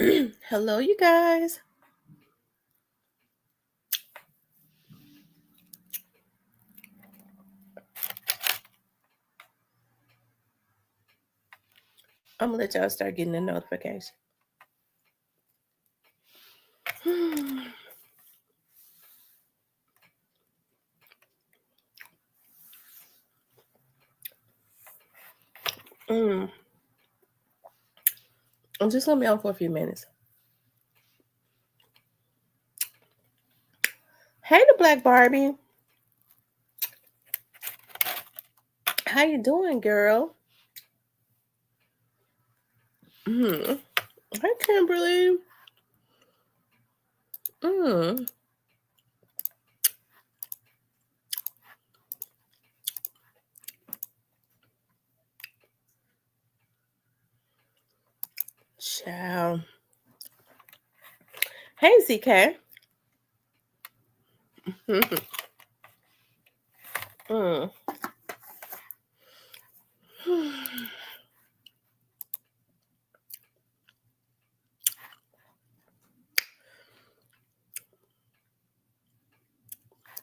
Hello, you guys. I'm gonna let y'all start getting the notification. Mm, I'm just gonna be on for a few minutes. Hey, the Black Barbie. How you doing, girl? Mm. Hey, Kimberly. Mm. Ciao. Hey, ZK. Mm.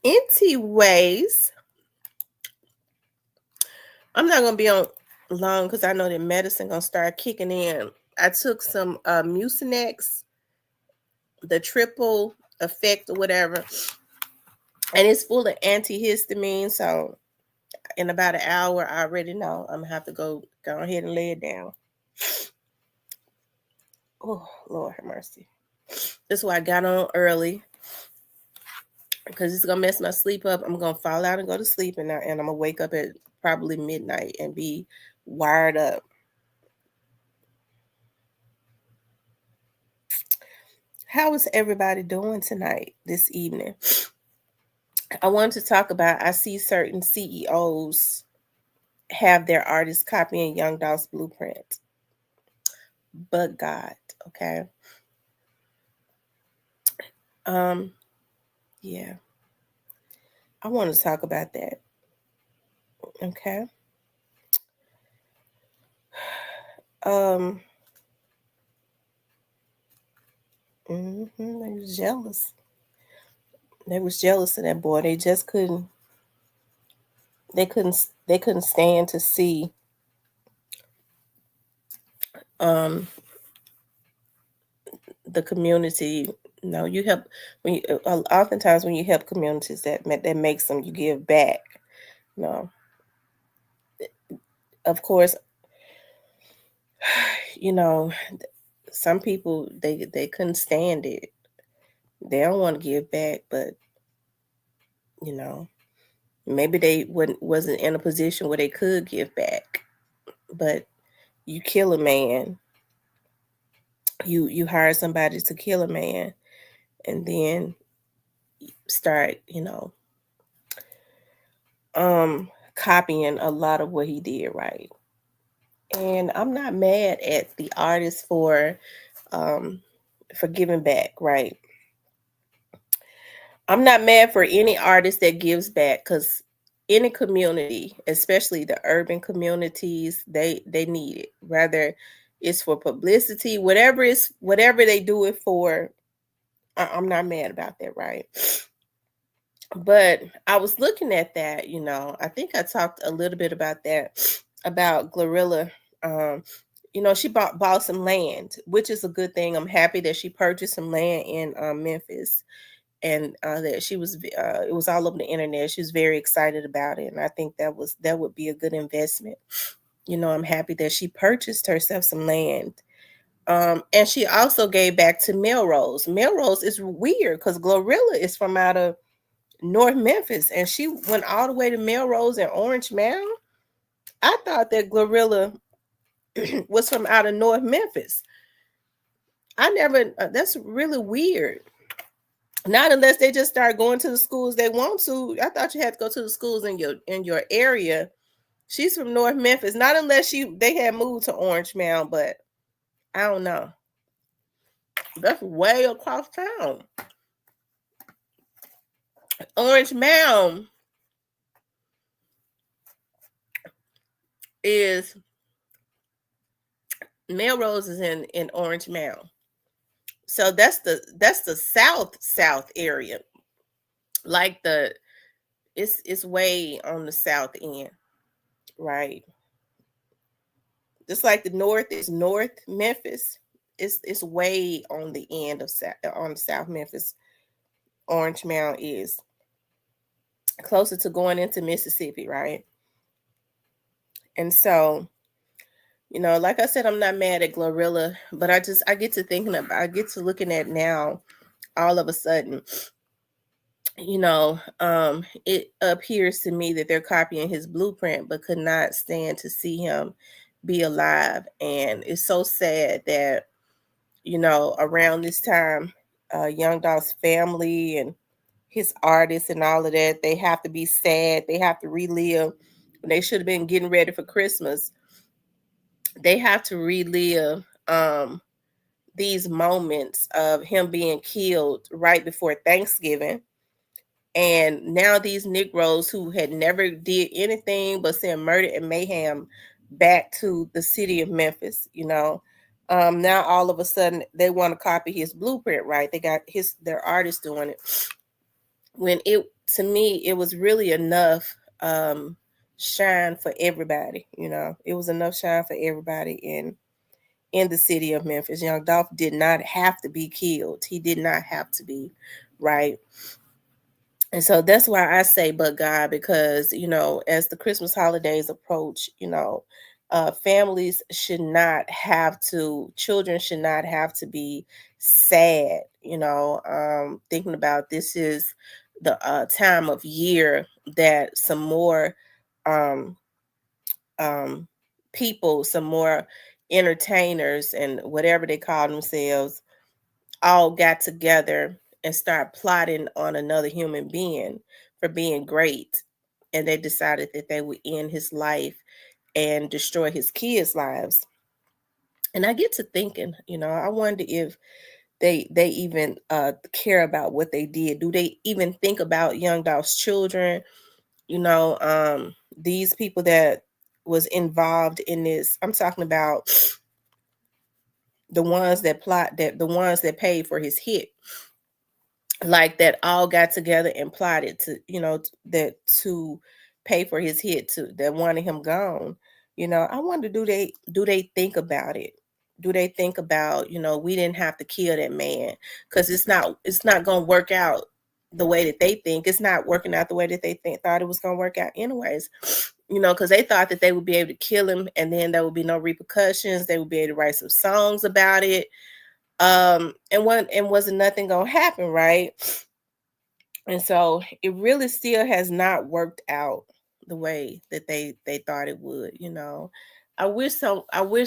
Anyways, I'm not gonna be on long because I know that medicine gonna start kicking in. I took some Mucinex, the triple effect or whatever, and it's full of antihistamine. So in about an hour, I already know I'm gonna have to go ahead and lay it down. Oh, Lord have mercy. That's why I got on early because it's gonna mess my sleep up. I'm gonna fall out and go to sleep, and I'm gonna wake up at probably midnight and be wired up. How is everybody doing tonight, this evening? I wanted to talk about I see certain CEOs have their artists copying Young Dolph's blueprint. But God, okay. Um, yeah. I want to talk about that. Okay. Um, they was jealous. They was jealous of that boy. They just couldn't. They couldn't. They couldn't stand to see. Um, the community. No, you help when you. Oftentimes, when you help communities, that makes them you give back. No, of course, you know some people they couldn't stand it. They don't want to give back, but you know maybe they wasn't in a position where they could give back. But you kill a man, you hire somebody to kill a man, and then start copying a lot of what he did, right? And I'm not mad at the artist um for giving back, right? I'm not mad for any artist that gives back because any community, especially the urban communities, they need it. Whether it's for publicity, whatever they do it for, I'm not mad about that, right? But I was looking at that, I think I talked a little bit about that, about Glorilla. Um, she bought some land, which is a good thing. I'm happy that she purchased some land in Memphis, and that it was all over the internet. She was very excited about it, and I think that would be a good investment. I'm happy that she purchased herself some land. And she also gave back to Melrose. Melrose is weird because Glorilla is from out of North Memphis, and she went all the way to Melrose and Orange Mound. I thought that Glorilla was from out of North Memphis. I never. That's really weird. Not unless they just start going to the schools they want to. I thought you had to go to the schools in your area. She's from North Memphis. Not unless they had moved to Orange Mound, but I don't know. That's way across town. Orange Mound is Melrose is in Orange Mound. So that's the south area. Like it's way on the south end, right? Just like the north is North Memphis, it's way on the end of on South Memphis. Orange Mound is closer to going into Mississippi, right? And so, like I said, I'm not mad at Glorilla, but I get to thinking about, I get to looking at now, all of a sudden, it appears to me that they're copying his blueprint, but could not stand to see him be alive. And it's so sad that, around this time, Young Dolph's family and his artists and all of that, they have to be sad. They have to relive. They should have been getting ready for Christmas. They have to relive these moments of him being killed right before Thanksgiving. And now these Negroes who had never did anything but send murder and mayhem back to the city of Memphis, now all of a sudden they want to copy his blueprint, right? They got their artists doing it. When to me, it was really enough shine for everybody. It was enough shine for everybody in the city of Memphis. Young Dolph did not have to be killed. He did not have to be, right? And so that's why I say, but God, because, as the Christmas holidays approach, families should not have to, children should not have to be sad, thinking about this is the time of year that some more um, people, some more entertainers and whatever they call themselves, all got together and start plotting on another human being for being great. And they decided that they would end his life and destroy his kids' lives. And I get to thinking, I wonder if they even care about what they did. Do they even think about Young Dolph's children? These people that was involved in this. I'm talking about the ones that the ones that paid for his hit, like that all got together and plotted to, that to pay for his hit, to that wanted him gone. I wonder, do they think about it? Do they think about, we didn't have to kill that man, because it's not going to work out the way that they think. It's not working out the way that they thought it was going to work out anyways. Because they thought that they would be able to kill him and then there would be no repercussions. They would be able to write some songs about it. And wasn't nothing gonna happen, right? And so it really still has not worked out the way that they thought it would. I wish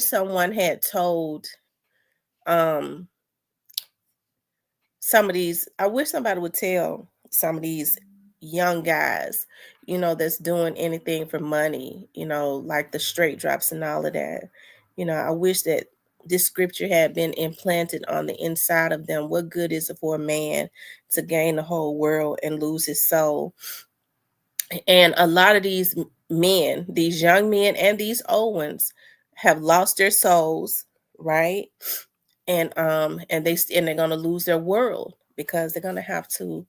someone had told um some of these. I wish somebody would tell some of these young guys, that's doing anything for money, like the straight drops and all of that. I wish that this scripture had been implanted on the inside of them. What good is it for a man to gain the whole world and lose his soul? And a lot of these men, these young men and these old ones, have lost their souls, right? And they're going to lose their world because they're going to have to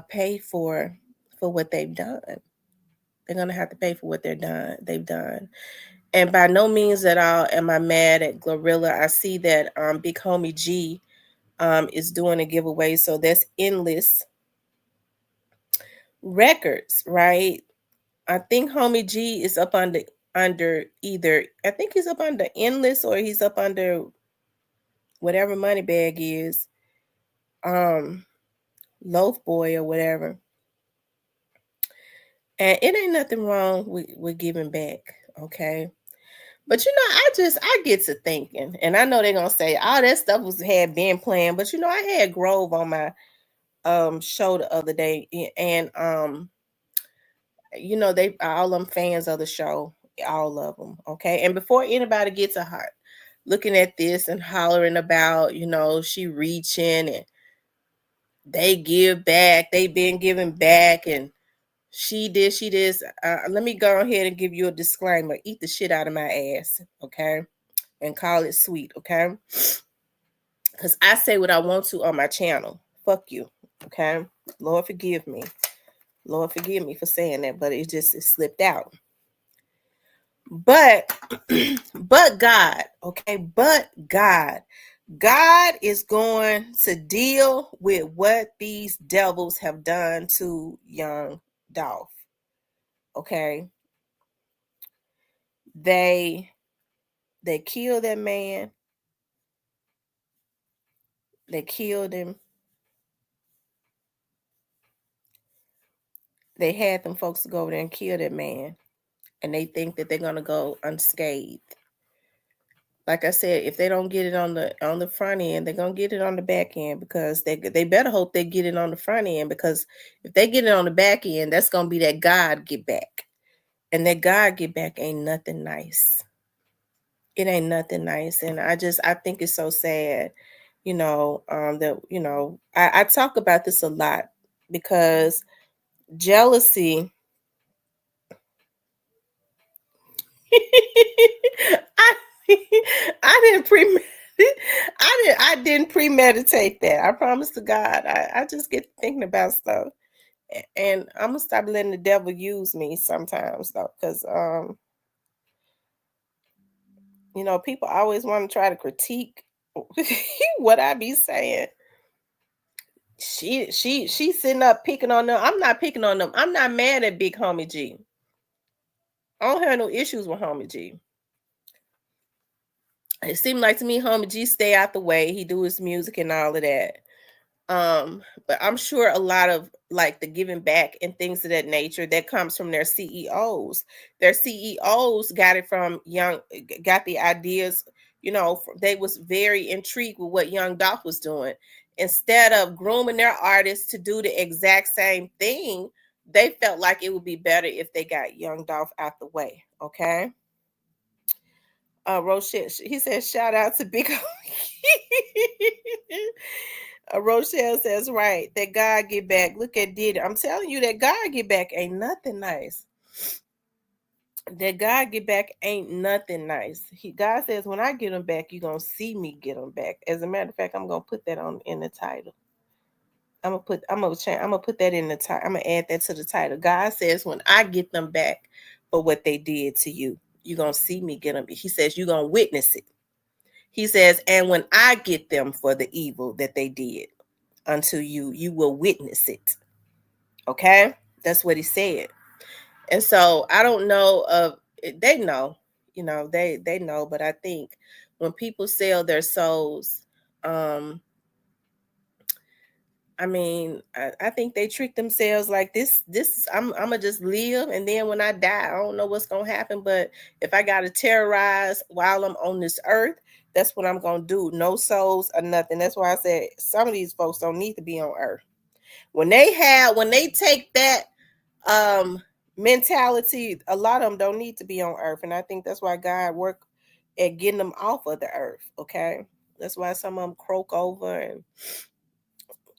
pay for what they've done. They're going to have to pay for what they've done. And by no means at all am I mad at Glorilla. I see that Big Homie G is doing a giveaway. So that's Endless Records, right? I think Homie G is up under either, I think he's up under Endless or he's up under whatever Moneybag is, Loaf Boy or whatever. And it ain't nothing wrong with giving back, okay? But I get to thinking, and I know they're gonna say all that stuff had been planned, but I had Grove on my show the other day, and they all them fans of the show, all of them, okay. And before anybody gets a heart looking at this and hollering about, she reaching and they give back, they've been giving back, and she did. Let me go ahead and give you a disclaimer. Eat the shit out of my ass, okay? And call it sweet, okay? Because I say what I want to on my channel. Fuck you. Okay? Lord forgive me. Lord forgive me for saying that, but it slipped out. But God, okay, but God is going to deal with what these devils have done to young Dolph. Okay. They killed that man. They killed him. They had them folks to go over there and kill that man. And they think that they're gonna go unscathed. Like I said, if they don't get it on the front end, they're gonna get it on the back end, because they better hope they get it on the front end, because if they get it on the back end, that's gonna be that God get back. And that God get back ain't nothing nice. It ain't nothing nice. And I think it's so sad, that, I talk about this a lot, because jealousy I I didn't premeditate that. I promise to God. I just get thinking about stuff. And I'm gonna stop letting the devil use me sometimes, though, because people always want to try to critique what I be saying. She's sitting up picking on them. I'm not picking on them. I'm not mad at Big Homie G. I don't have no issues with Homie G. It seemed like to me Homie G stay out the way. He do his music and all of that. But I'm sure a lot of like the giving back and things of that nature that comes from their CEOs. Their CEOs got it from got the ideas, they was very intrigued with what Young Dolph was doing. Instead of grooming their artists to do the exact same thing, they felt like it would be better if they got Young Dolph out the way. Okay. Rochelle, he says, shout out to Big Rochelle says, right, that God get back. Look at Diddy. I'm telling you, that God get back ain't nothing nice. That God get back ain't nothing nice. God says, when I get him back, you're going to see me get him back. As a matter of fact, I'm going to put that in the title. I'm gonna put that in the title. I'm gonna add that to the title. God says, when I get them back for what they did to you, you're gonna see me get them. He says, you're gonna witness it. He says, and when I get them for the evil that they did unto you, you will witness it. Okay? That's what he said. And so I don't know they know, they know, but I think when people sell their souls, I think they trick themselves like this. I'm gonna just live, and then when I die, I don't know what's gonna happen. But if I gotta terrorize while I'm on this earth, that's what I'm gonna do. No souls or nothing. That's why I said some of these folks don't need to be on earth. When they take that mentality, a lot of them don't need to be on earth, and I think that's why God worked at getting them off of the earth. Okay, that's why some of them croak over and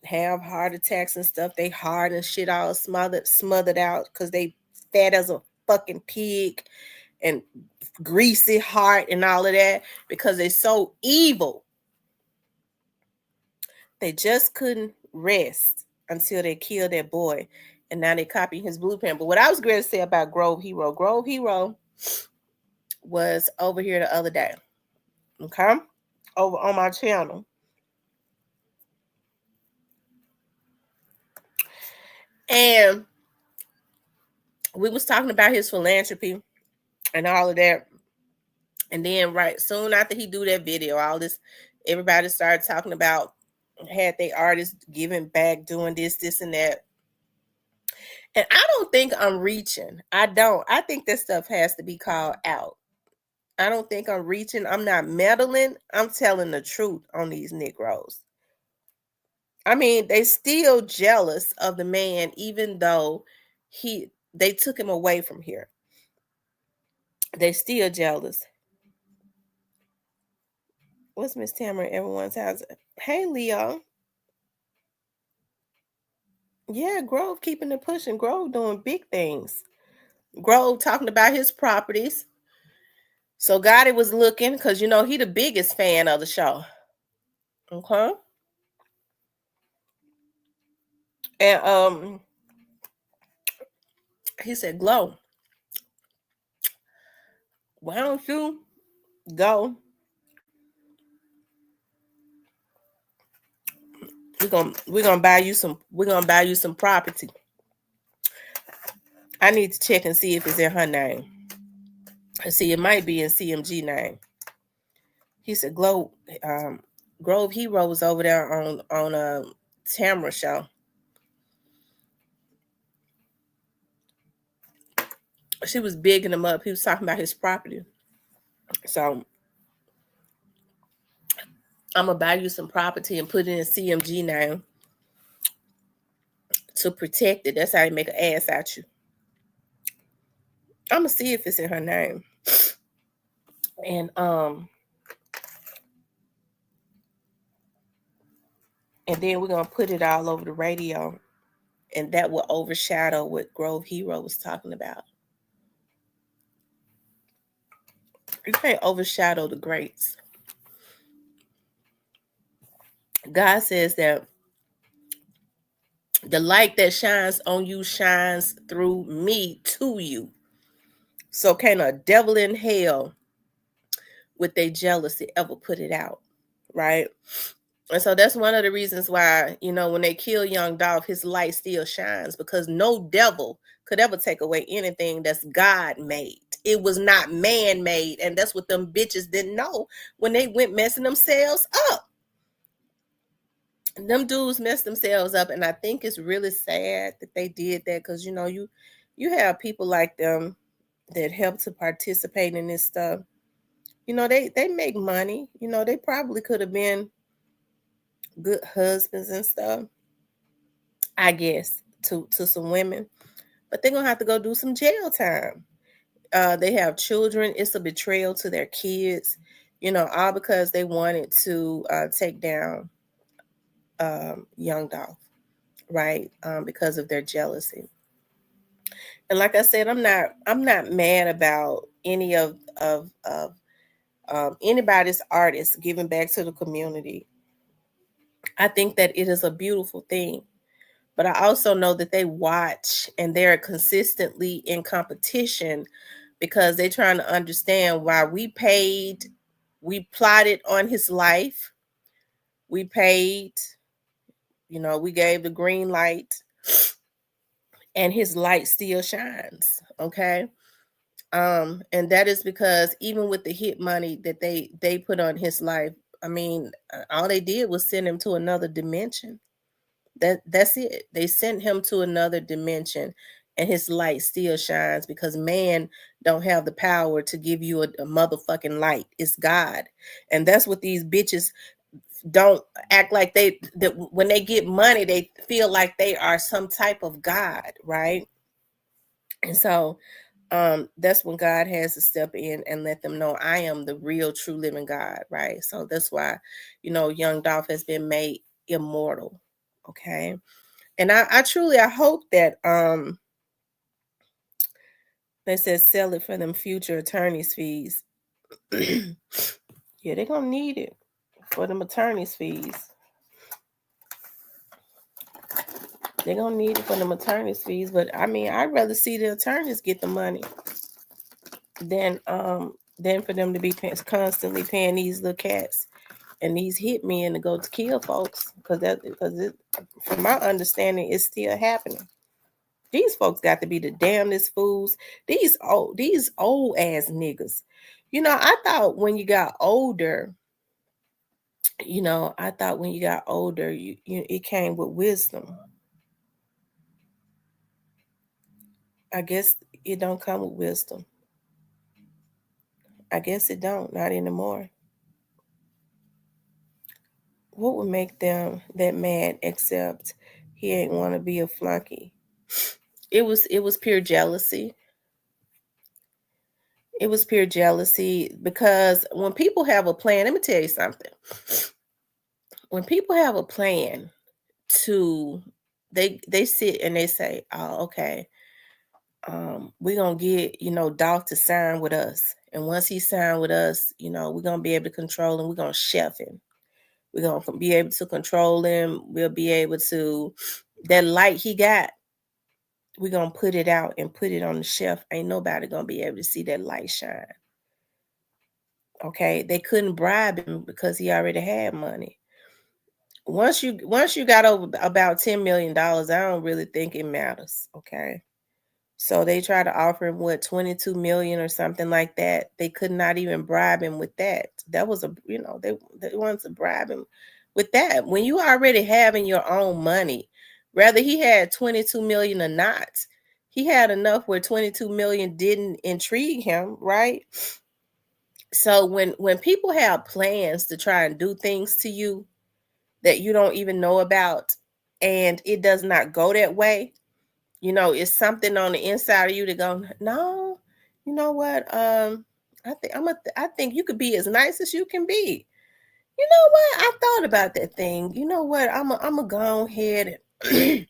have heart attacks and stuff. They hard and shit all smothered out because they fat as a fucking pig and greasy heart and all of that, because they're so evil. They just couldn't rest until they killed their boy, and now they copy his blueprint. But what I was going to say about Grove Hero was over here the other day, okay, over on my channel. And we was talking about his philanthropy and all of that. And then right soon after he do that video, all this, everybody started talking about had they artists giving back, doing this and that. And I don't think I'm reaching. I don't. I think that stuff has to be called out. I don't think I'm reaching. I'm not meddling. I'm telling the truth on these Negroes. I mean, they still jealous of the man, even though they took him away from here. They still jealous. What's Miss Tamara in everyone's house? Hey, Leo. Yeah, Grove keeping it pushing. Grove doing big things. Grove talking about his properties. So Gotti was looking, because he the biggest fan of the show. Okay. And he said, Glow, why don't you go? We're gonna buy you some property. I need to check and see if it's in her name. See, it might be in CMG name. He said, Glow, Grove Hero was over there on Tamara show. She was bigging him up. He was talking about his property. So I'm gonna buy you some property and put it in CMG name to protect it. That's how they make an ass out you. I'm gonna see if it's in her name. And and then we're gonna put it all over the radio, and that will overshadow what Grove Hero was talking about. You can't overshadow the greats. God says that the light that shines on you shines through me to you. So can a devil in hell with their jealousy ever put it out, right? And so that's one of the reasons why, when they kill young Dolph, his light still shines, because no devil could ever take away anything that's God made. It was not man made. And that's what them bitches didn't know when they went messing themselves up. Them dudes messed themselves up. And I think it's really sad that they did that, because, you have people like them that help to participate in this stuff. They make money. They probably could have been good husbands and stuff, I guess, to some women, but they're gonna have to go do some jail time. They have children. It's a betrayal to their kids, all because they wanted to take down young Dolph, right? Because of their jealousy. And like I said, I'm not mad about any of anybody's artists giving back to the community. I think that it is a beautiful thing. But I also know that they watch and they're consistently in competition, because they're trying to understand why we plotted on his life. We paid, we gave the green light, and his light still shines. Okay. And that is because even with the hit money that they put on his life, I mean, all they did was send him to another dimension. That's it. They sent him to another dimension, and his light still shines, because man don't have the power to give you a motherfucking light. It's God. And that's what these bitches don't act like that when they get money, they feel like they are some type of God, right? And so that's when God has to step in and let them know, I am the real true living God, right? So that's why, young Dolph has been made immortal. Okay. And I hope that they said sell it for them future attorneys fees. Yeah, they're gonna need it for them attorneys fees. They're gonna need it for them attorneys fees. But I mean, I'd rather see the attorneys get the money than for them to be constantly paying these little cats and these hit men to go to kill folks, because from my understanding, it's still happening. These folks got to be the damnedest fools. These old ass niggas. I thought when you got older, it came with wisdom. I guess it don't come with wisdom. I guess it don't, not anymore. What would make them that mad except he ain't want to be a flunky? It was pure jealousy. It was pure jealousy, because when people have a plan, let me tell you something. When people have a plan to they sit and they say, oh, okay, we're gonna get, Dolph to sign with us. And once he signed with us, we're gonna be able to control him, we're gonna chef him. We're going to be able to control him. We'll be able to, that light he got, we're going to put it out and put it on the shelf. Ain't nobody going to be able to see that light shine. Okay. They couldn't bribe him because he already had money. Once you got over about $10 million, I don't really think it matters. Okay. So they try to offer him what, 22 million or something like that. They could not even bribe him with that. That was they wanted to bribe him with that. When you already having your own money, whether he had 22 million or not, he had enough where 22 million didn't intrigue him, right? So when people have plans to try and do things to you that you don't even know about, and it does not go that way, it's something on the inside of you to go, no, you know what? I think you could be as nice as you can be. You know what? I thought about that thing. You know what? I'm a go ahead and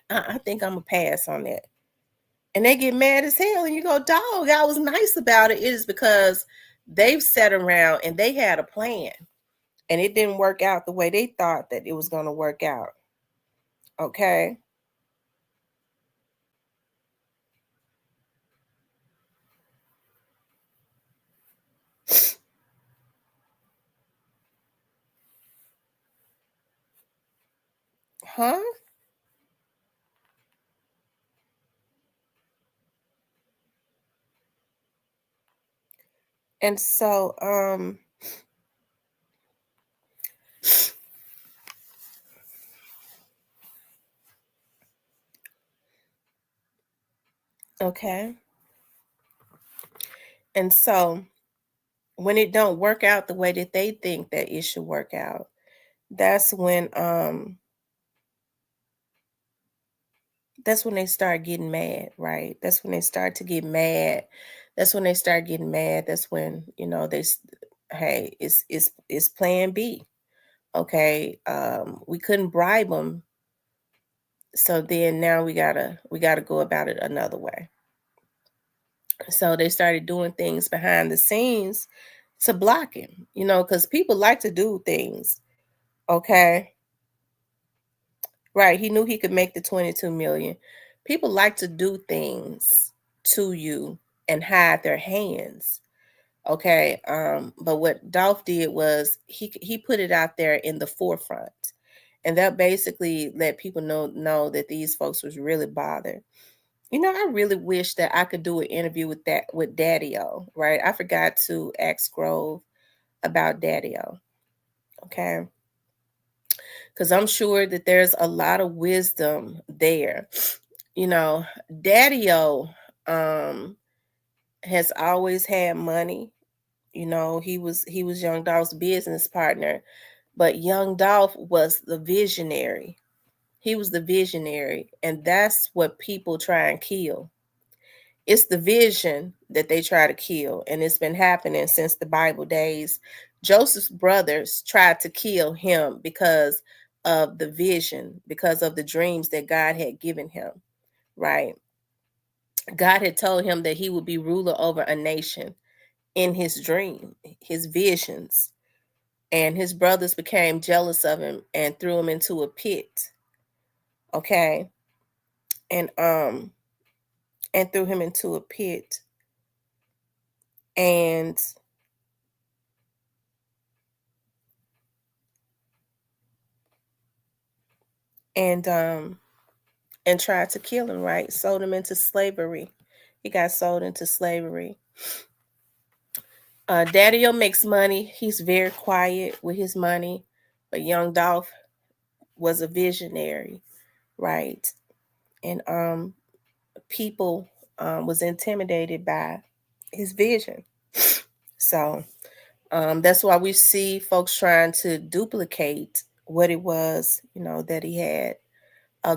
I think I'm gonna pass on that. And they get mad as hell, and you go, dog, I was nice about it. It is because they've sat around and they had a plan, and it didn't work out the way they thought that it was gonna work out. Okay. Huh? And so, okay. And so when it don't work out the way that they think that it should work out, that's when they start getting mad, right? That's when they start to get mad. That's when they start getting mad. That's when, hey, it's plan B. Okay. We couldn't bribe them. So then now we gotta go about it another way. So they started doing things behind the scenes to block him, because people like to do things. Okay. Right. He knew he could make the 22 million. People like to do things to you and hide their hands. Okay. But what Dolph did was he put it out there in the forefront. And that basically let people know that these folks was really bothered. I really wish that I could do an interview with Daddy O, right? I forgot to ask Grove about Daddy O. Okay. Because I'm sure that there's a lot of wisdom there. Daddy-O has always had money. He was Young Dolph's business partner, but Young Dolph was the visionary. He was the visionary, and that's what people try and kill. It's the vision that they try to kill, and it's been happening since the Bible days. Joseph's brothers tried to kill him because of the vision, because of the dreams that God had given him, right? God had told him that he would be ruler over a nation in his dream, his visions. And his brothers became jealous of him and threw him into a pit. Okay. And threw him into a pit. And and um and tried to kill him, right? Sold him into slavery. He got sold into slavery. Daddy-O makes money. He's very quiet with his money. But young Dolph was a visionary, right? And people was intimidated by his vision. So that's why we see folks trying to duplicate what it was, that he had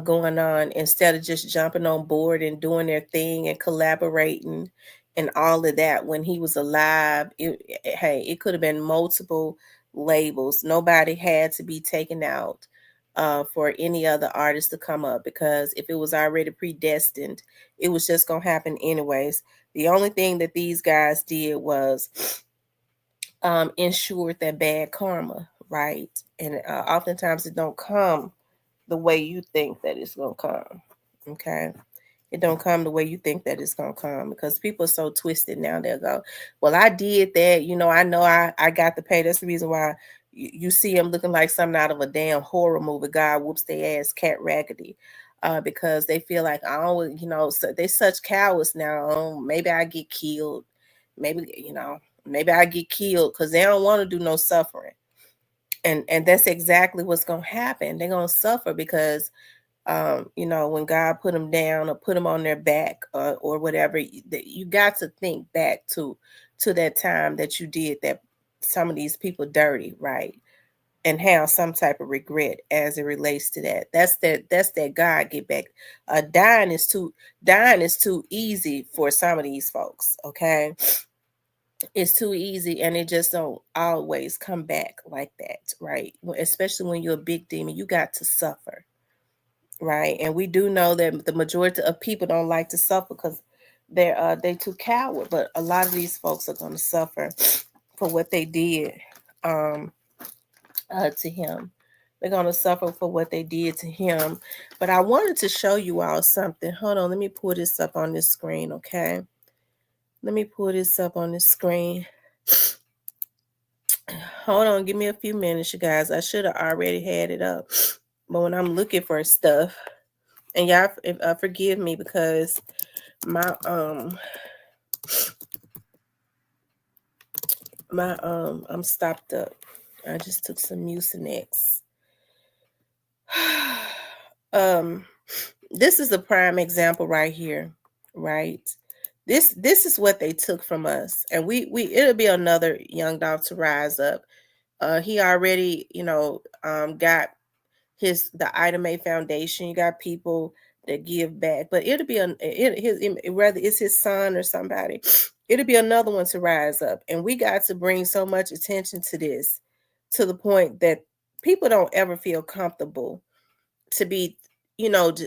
going on, instead of just jumping on board and doing their thing and collaborating and all of that. When he was alive, hey, it could have been multiple labels. Nobody had to be taken out for any other artist to come up, because if it was already predestined, it was just going to happen anyways. The only thing that these guys did was ensured that bad karma, right? And oftentimes it don't come the way you think that it's gonna come. Okay. It don't come the way you think that it's gonna come, because people are so twisted now. They'll go, well, I did that, I know I got the pay. That's the reason why you see them looking like something out of a damn horror movie. God whoops their ass cat raggedy. Because they feel like, oh, so they such cowards now. Oh, maybe I get killed. Maybe I get killed, because they don't want to do no suffering. And that's exactly what's gonna happen. They're gonna suffer because when God put them down or put them on their back, or whatever, you got to think back to that time that you did that some of these people dirty, right? And have some type of regret as it relates to that. That's that God get back. Dying is too easy for some of these folks. Okay, it's too easy, and it just don't always come back like that, right? Especially when you're a big demon, you got to suffer. Right. And we do know that the majority of people don't like to suffer because they too coward. But a lot of these folks are going to suffer for what they did to him. They're going to suffer for what they did to him. But I wanted to show you all something. Hold on. Let me pull this up on this screen. Okay. Let me pull this up on this screen. Hold on. Give me a few minutes, you guys. I should have already had it up. But when I'm looking for stuff, and y'all forgive me because my I'm stopped up. I just took some Mucinex. This is a prime example right here, right? This is what they took from us, and we it'll be another young dog to rise up. He already got the Item A Foundation. You got people that give back, but it'll be whether it's his son or somebody, it'll be another one to rise up. And we got to bring so much attention to this, to the point that people don't ever feel comfortable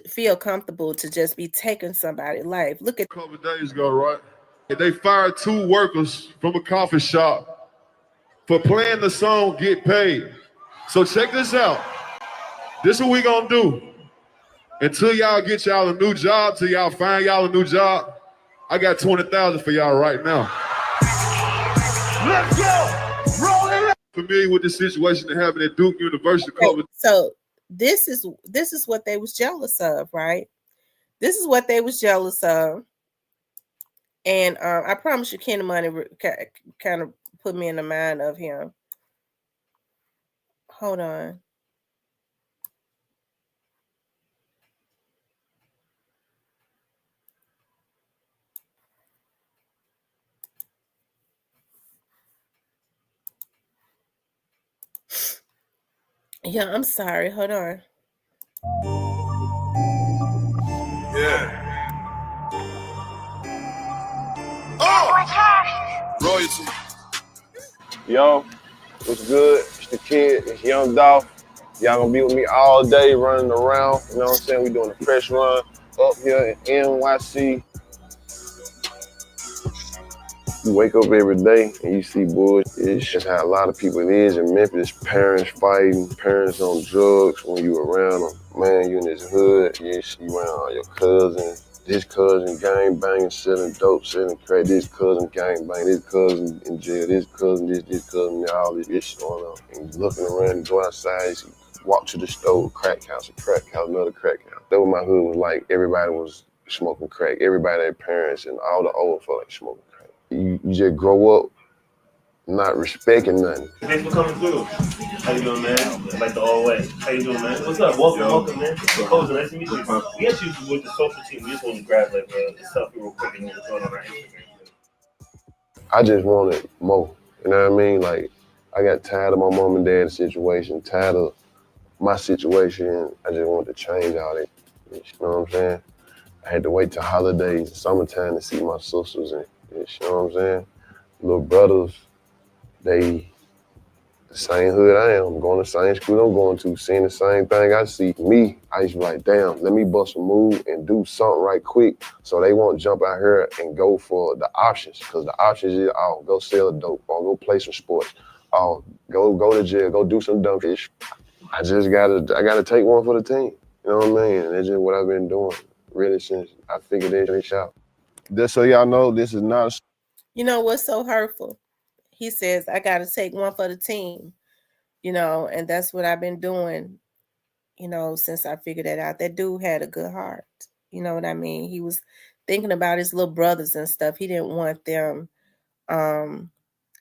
feel comfortable to just be taking somebody's life. Look at a couple of days ago, right? They fired 2 workers from a coffee shop for playing the song Get Paid. So check this out. This is what we gonna do. Until y'all get y'all a new job, till y'all find y'all a new job, I got 20,000 for y'all right now. Let's go! Roll it! Familiar with the situation that happened at Duke University. Okay, so this is what they was jealous of, right? This is what they was jealous of. And I promise you, Kenny Money kind of put me in the mind of him. Hold on. Yeah, I'm sorry. Hold on. Yeah. Oh! Royalty. Yo, what's good? It's the kid. It's Young Dolph. Y'all gonna be with me all day running around. You know what I'm saying? We doing a fresh run up here in NYC. You wake up every day and you see bullshit. It's just how a lot of people it is in Memphis. Parents fighting, parents on drugs when you around them. Man, you in this hood, you around all your cousins. This cousin gang banging, selling dope, selling crack. This cousin gang banging, this cousin in jail, this cousin, all this shit going on. And you looking around and go outside, you walk to the store, crack house, another crack house. That was my hood was like, everybody was smoking crack. Everybody, their parents and all the old folk like smoking crack. You just grow up not respecting nothing. Thanks for coming through. How you doing, man? Like the old way. How you doing, man? What's up? Welcome, man. Cozy, nice to meet you. We actually with the social team. We just want to grab like the selfie real quick and then throw it on our Instagram. I just wanted more. You know what I mean? Like, I got tired of my mom and dad's situation, tired of my situation. I just wanted to change all that. You know what I'm saying? I had to wait till holidays, summertime to see my sisters and you know what I'm saying? Little brothers, they the same hood I am, going to the same school I'm going to, seeing the same thing I see. Me, I used to be like, damn, let me bust a move and do something right quick so they won't jump out here and go for the options. Because the options is, oh, go sell dope or go play some sports. oh, go to jail, go do some dumb shit. I gotta take one for the team. You know what I mean? And that's just what I've been doing really since I figured this out. Just so y'all know, this is not. You know what's so hurtful? He says, I got to take one for the team, you know, and that's what I've been doing, you know, since I figured that out. That dude had a good heart. You know what I mean? He was thinking about his little brothers and stuff. He didn't want them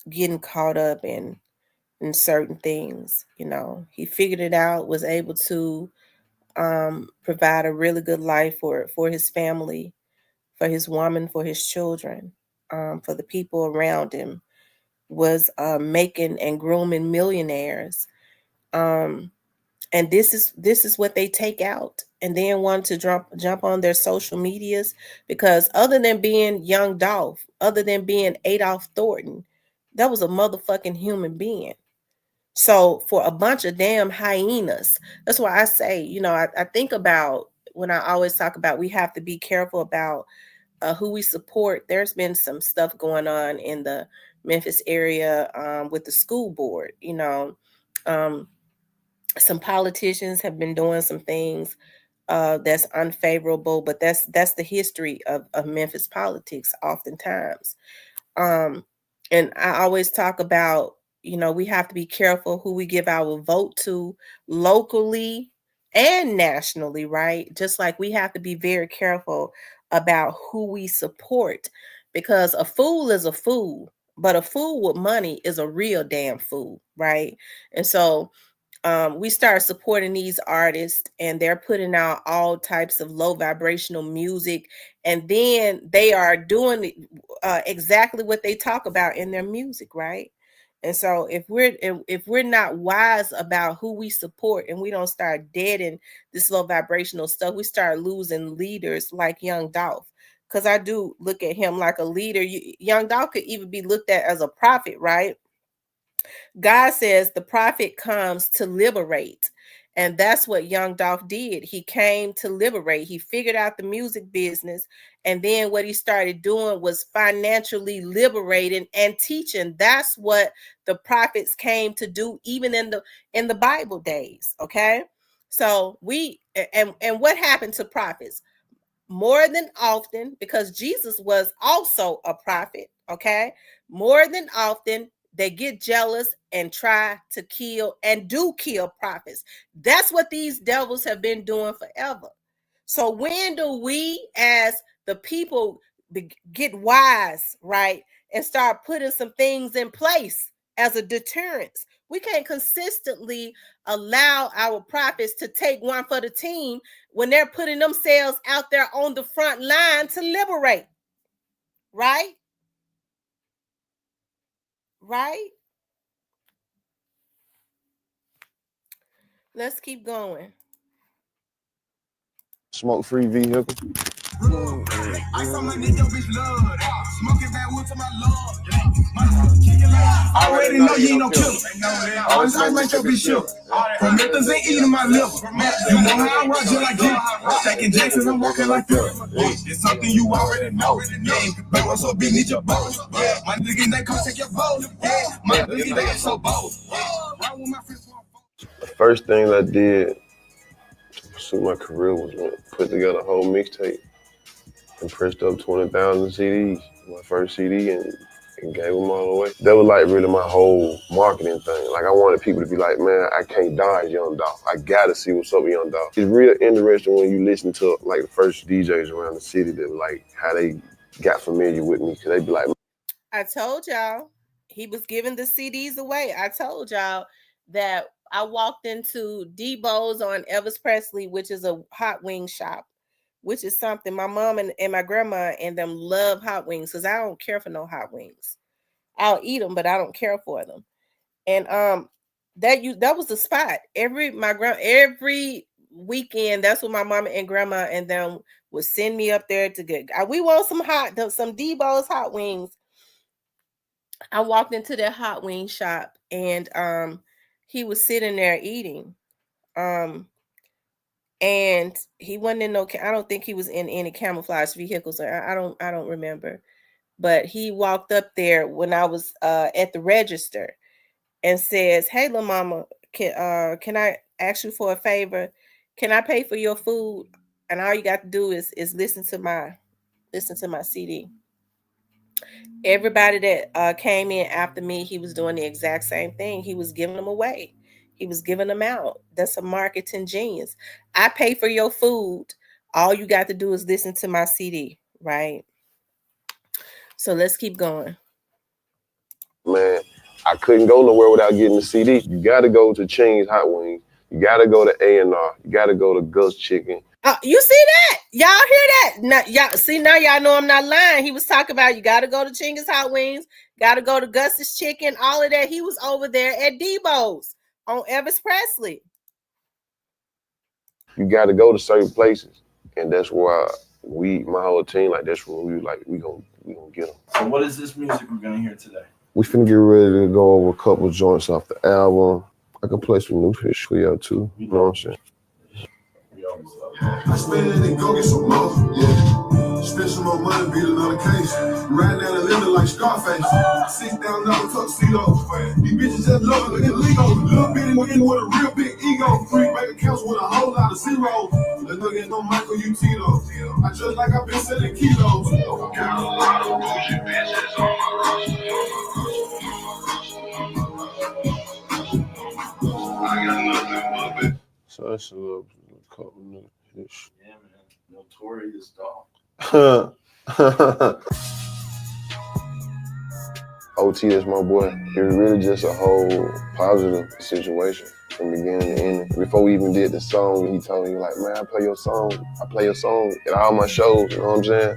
getting caught up in certain things, you know. He figured it out, was able to provide a really good life for his family, for his woman, for his children, for the people around him, was making and grooming millionaires. And this is what they take out, and then want to jump on their social medias, because other than being young Dolph, other than being Adolph Thornton, that was a motherfucking human being. So for a bunch of damn hyenas, that's why I say, you know, I think about when I always talk about we have to be careful about who we support. There's been some stuff going on in the Memphis area with the school board, you know. Some politicians have been doing some things that's unfavorable, but that's the history of Memphis politics oftentimes. And I always talk about, you know, we have to be careful who we give our vote to locally and nationally, right? Just like we have to be very careful about who we support, because a fool is a fool, but a fool with money is a real damn fool, right? And so we start supporting these artists, and they're putting out all types of low vibrational music, and then they are doing exactly what they talk about in their music, right? And so if we're not wise about who we support, and we don't start deading this low vibrational stuff, we start losing leaders like Young Dolph. Because I do look at him like a leader. Young Dolph could even be looked at as a prophet, right? God says the prophet comes to liberate. And that's what Young Dolph did. He came to liberate. He figured out the music business. And then what he started doing was financially liberating and teaching. That's what the prophets came to do, even in the Bible days. Okay. So and what happened to prophets? More than often, because Jesus was also a prophet, okay? More than often, they get jealous and try to kill and do kill prophets. That's what these devils have been doing forever. So when do we as the people get wise, right, and start putting some things in place as a deterrence? We can't consistently allow our prophets to take one for the team when they're putting themselves out there on the front line to liberate. Right? Right? Let's keep going. Smoke-free vehicle. I saw my nigga bitch love smoking bad wood to my lord. Already know you ain't no killer. All the time make your bitch shiver. From Memphis ain't eating my liver. You know how I rock you like this. Taking Jacksons, I'm walking like this. It's something you already know. Yeah, but what's so big, need your boat. Yeah, my nigga, they come take your boat. Yeah, my nigga, they so bold. The first thing I did to pursue my career was put together a whole mixtape and pressed up 20,000 CDs, my first CD, and gave them all away. That was like really my whole marketing thing. Like I wanted people to be like, man, I can't dodge Young Dolph. I gotta see what's up with Young Dolph. It's real interesting when you listen to like the first DJs around the city that like how they got familiar with me, because they be like, I told y'all he was giving the CDs away. I told y'all that I walked into Debo's on Elvis Presley, which is a hot wing shop, which is something my mom and my grandma and them love hot wings, because I don't care for no hot wings. I'll eat them, but I don't care for them. And that was the spot. Every weekend, that's what my mama and grandma and them would send me up there to get. We want some Debo's hot wings. I walked into that hot wing shop, and he was sitting there eating. And he wasn't in I don't think he was in any camouflage vehicles. I don't remember. But he walked up there when I was at the register, and says, "Hey, little mama, can I ask you for a favor? Can I pay for your food? And all you got to do is listen to my CD." Everybody that came in after me, he was doing the exact same thing. He was giving them away. He was giving them out. That's a marketing genius. I pay for your food. All you got to do is listen to my CD, right? So let's keep going. Man, I couldn't go nowhere without getting the CD. You got to go to Ching's Hot Wings. You got to go to A&R. You got to go to Gus Chicken. You see that? Y'all hear that? Now, y'all see, now y'all know I'm not lying. He was talking about you got to go to Chinga's Hot Wings, got to go to Gus's Chicken, all of that. He was over there at Debo's on Elvis Presley. You got to go to certain places, and that's why my whole team, like that's where we gonna get them. So what is this music we're gonna hear today? We finna get ready to go over a couple joints off the album. I can play some new fish for y'all too. You know what I'm saying? I spend it and go get some more, yeah. Spend some more money, beat another case. Right down the limit like Scarface. $6,000 tuxedo. These bitches just love it, look at Lego. Little bitty nigga with a real big ego. Free bank accounts with a whole lot of zeros. Let's look at no Michael Utino. I just like I've been selling kilos. Got a lot of bougie bitches on my I got nothing but it. So that's a little couple new fish. Yeah, man. Notorious dog. OT is my boy. It was really just a whole positive situation from beginning to end. Before we even did the song, he told me like, man, I play your song at all my shows, you know what I'm saying?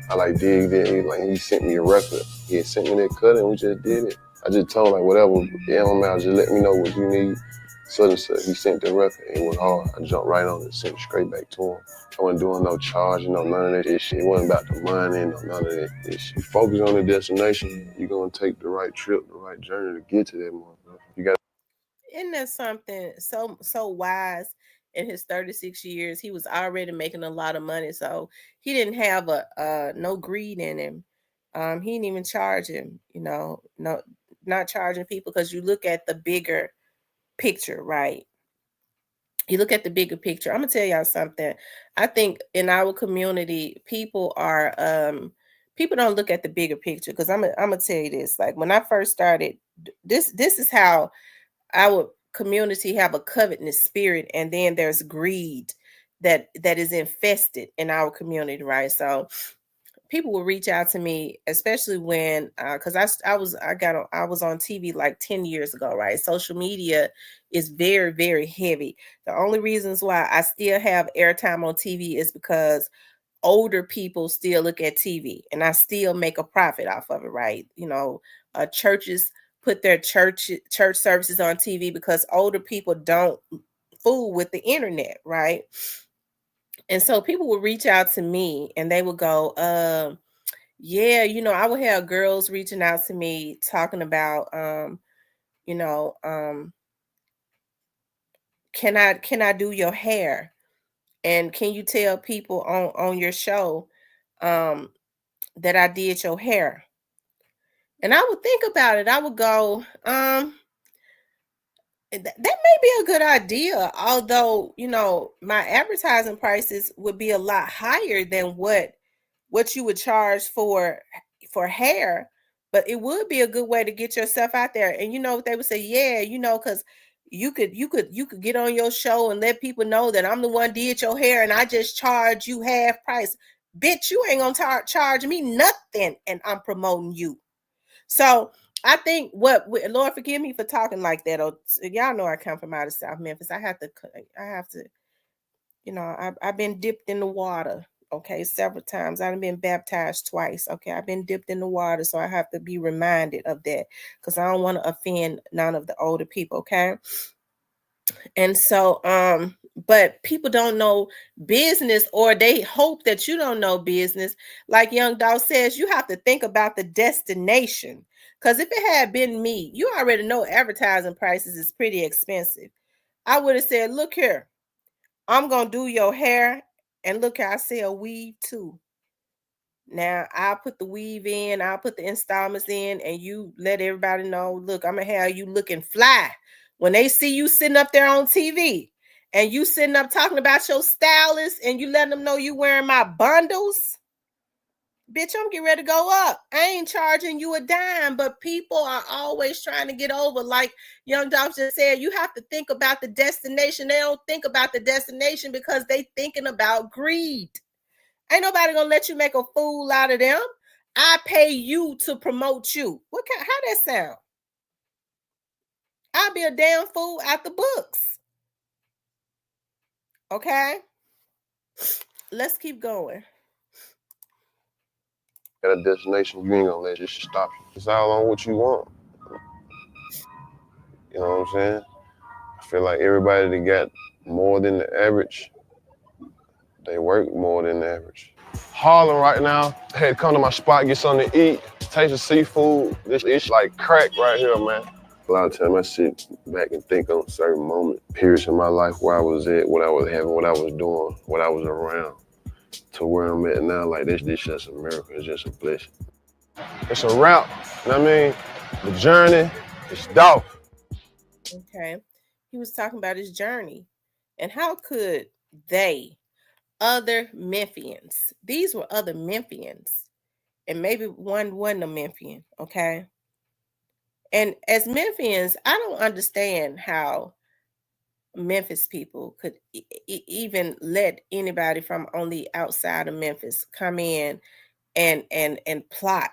I like digged it. He sent me a record. He had sent me that cut and we just did it. I just told him like whatever, yeah, I'm out, just let me know what you need. Such and such. He sent the record. It went hard. I jumped right on it, sent it straight back to him. I wasn't doing no charge, none of that shit. It wasn't about the money, none of that shit. You focus on the destination, you're gonna take the right trip, the right journey to get to that motherfucker. You got. Isn't that something so wise? In his 36 years, he was already making a lot of money, so he didn't have no greed in him. He didn't even charge him, not charging people, because you look at the bigger picture, right? You look at the bigger picture. I'm gonna tell y'all something. I think in our community, people don't look at the bigger picture, because I'm gonna tell you this. Like when I first started, this is how our community have a covetous spirit, and then there's greed that is infested in our community, right? So people will reach out to me, especially when because I was on TV like 10 years ago, right? Social media is very, very heavy. The only reasons why I still have airtime on TV is because older people still look at TV, and I still make a profit off of it, right? Churches put their church services on TV because older people don't fool with the internet, right? And so people would reach out to me and they would go, yeah, I would have girls reaching out to me talking about, can I do your hair? And can you tell people on your show that I did your hair? And I would think about it. I would go, that may be a good idea. Although, my advertising prices would be a lot higher than what you would charge for hair, but it would be a good way to get yourself out there. And they would say, yeah, because you could get on your show and let people know that I'm the one did your hair and I just charge you half price. Bitch, you ain't gonna charge me nothing, and I'm promoting you. So I think Lord forgive me for talking like that. Y'all know I come from out of South Memphis. I have to, I've been dipped in the water, okay, several times. I've been baptized twice, okay. I've been dipped in the water, so I have to be reminded of that, because I don't want to offend none of the older people, okay. And so, but people don't know business, or they hope that you don't know business. Like Young Dog says, you have to think about the destination. Because if it had been me, you already know advertising prices is pretty expensive. I would have said, look here, I'm going to do your hair, and look here, I sell weave too. Now I'll put the weave in, I'll put the installments in, and you let everybody know, look, I'm gonna have you looking fly. When they see you sitting up there on TV and you sitting up talking about your stylist and you letting them know you wearing my bundles, bitch, I'm getting ready to go up. I ain't charging you a dime, but people are always trying to get over. Like Young Dolph just said, you have to think about the destination. They don't think about the destination because they thinking about greed. Ain't nobody gonna let you make a fool out of them. I pay you to promote you. How that sound? I'll be a damn fool out the books. Okay, let's keep going. At a destination, you ain't gonna let it stop you. It's all on what you want. You know what I'm saying? I feel like everybody that got more than the average, they work more than the average. Harlem right now, I had to come to my spot, get something to eat, taste the seafood. It's like crack right here, man. A lot of times I sit back and think on certain moments, periods in my life where I was at, what I was having, what I was doing, what I was around, to where I'm at now. Like this just a miracle. It's just a blessing. It's a route. You know what I mean? The journey is dope. Okay, he was talking about his journey, and how could they, other Memphians, these were other Memphians, and maybe one wasn't a Memphian. Okay, and as Memphians, I don't understand how Memphis people could even let anybody from on the outside of Memphis come in and plot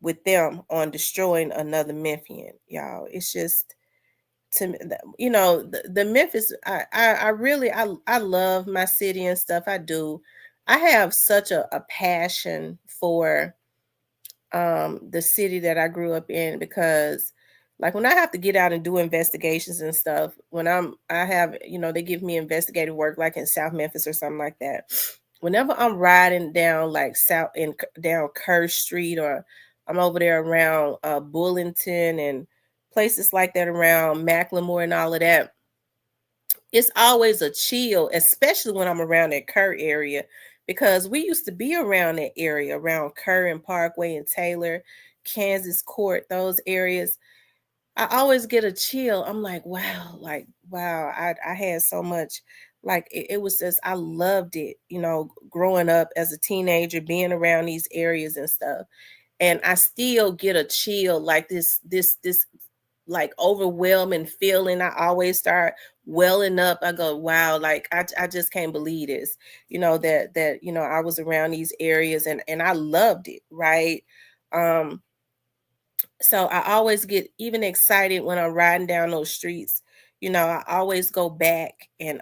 with them on destroying another Memphian. Y'all, it's just, to me, you know, the Memphis. I really I love my city and stuff. I do. I have such a passion for the city that I grew up in, because like when I have to get out and do investigations and stuff, when I have, you know, they give me investigative work like in South Memphis or something like that. Whenever I'm riding down like down Kerr Street, or I'm over there around Bullington and places like that around Macklemore and all of that, it's always a chill, especially when I'm around that Kerr area, because we used to be around that area, around Kerr and Parkway and Taylor, Kansas Court, those areas. I always get a chill. I'm like, wow, I had so much, like it was just, I loved it, you know, growing up as a teenager, being around these areas and stuff. And I still get a chill, like this like overwhelming feeling. I always start welling up. I go, wow, like I just can't believe this, you know, that you know, I was around these areas and I loved it, right? So I always get even excited when I'm riding down those streets. You know, I always go back and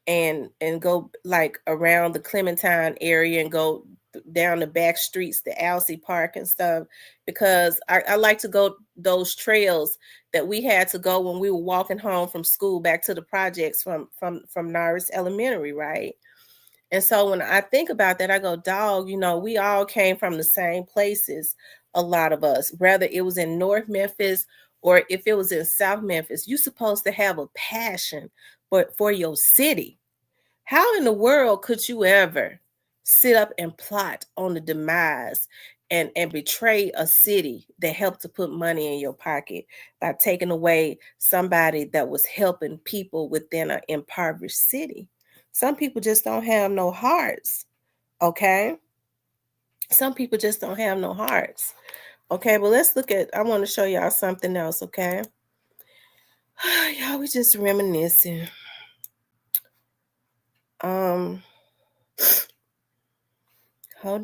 go like around the Clementine area and go down the back streets, the Alcee Park and stuff, because I like to go those trails that we had to go when we were walking home from school back to the projects from Norris Elementary, right? And so when I think about that, I go, dog, you know, we all came from the same places, a lot of us, whether it was in North Memphis or if it was in South Memphis. You're supposed to have a passion for your city. How in the world could you ever sit up and plot on the demise and betray a city that helped to put money in your pocket by taking away somebody that was helping people within an impoverished city? Some people just don't have no hearts, okay? Some people just don't have no hearts. Okay, but let's look at, I want to show y'all something else, okay? Y'all, we just reminiscing. Hold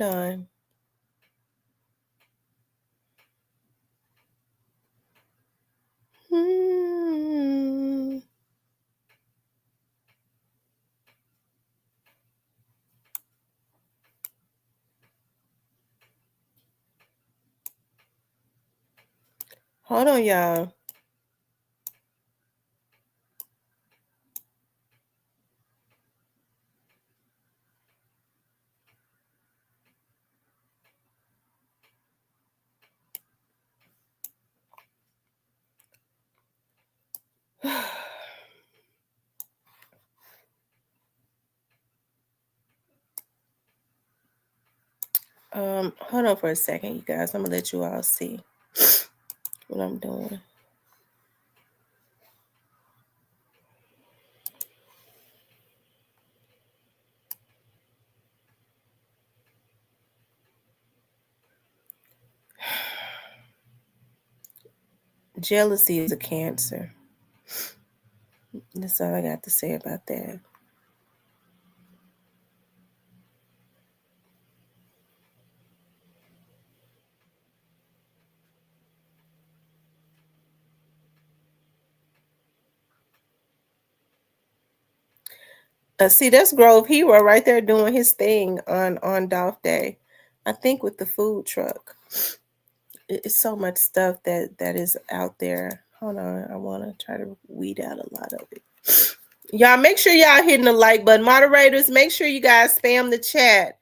on. Hold on, y'all. Hold on for a second, you guys. I'm gonna let you all see what I'm doing. Jealousy is a cancer. That's all I got to say about that. See, that's Grove Hero right there doing his thing on Dolph Day. I think with the food truck. It's so much stuff that is out there. Hold on, I want to try to weed out a lot of it. Y'all make sure y'all hitting the like button. Moderators, make sure you guys spam the chat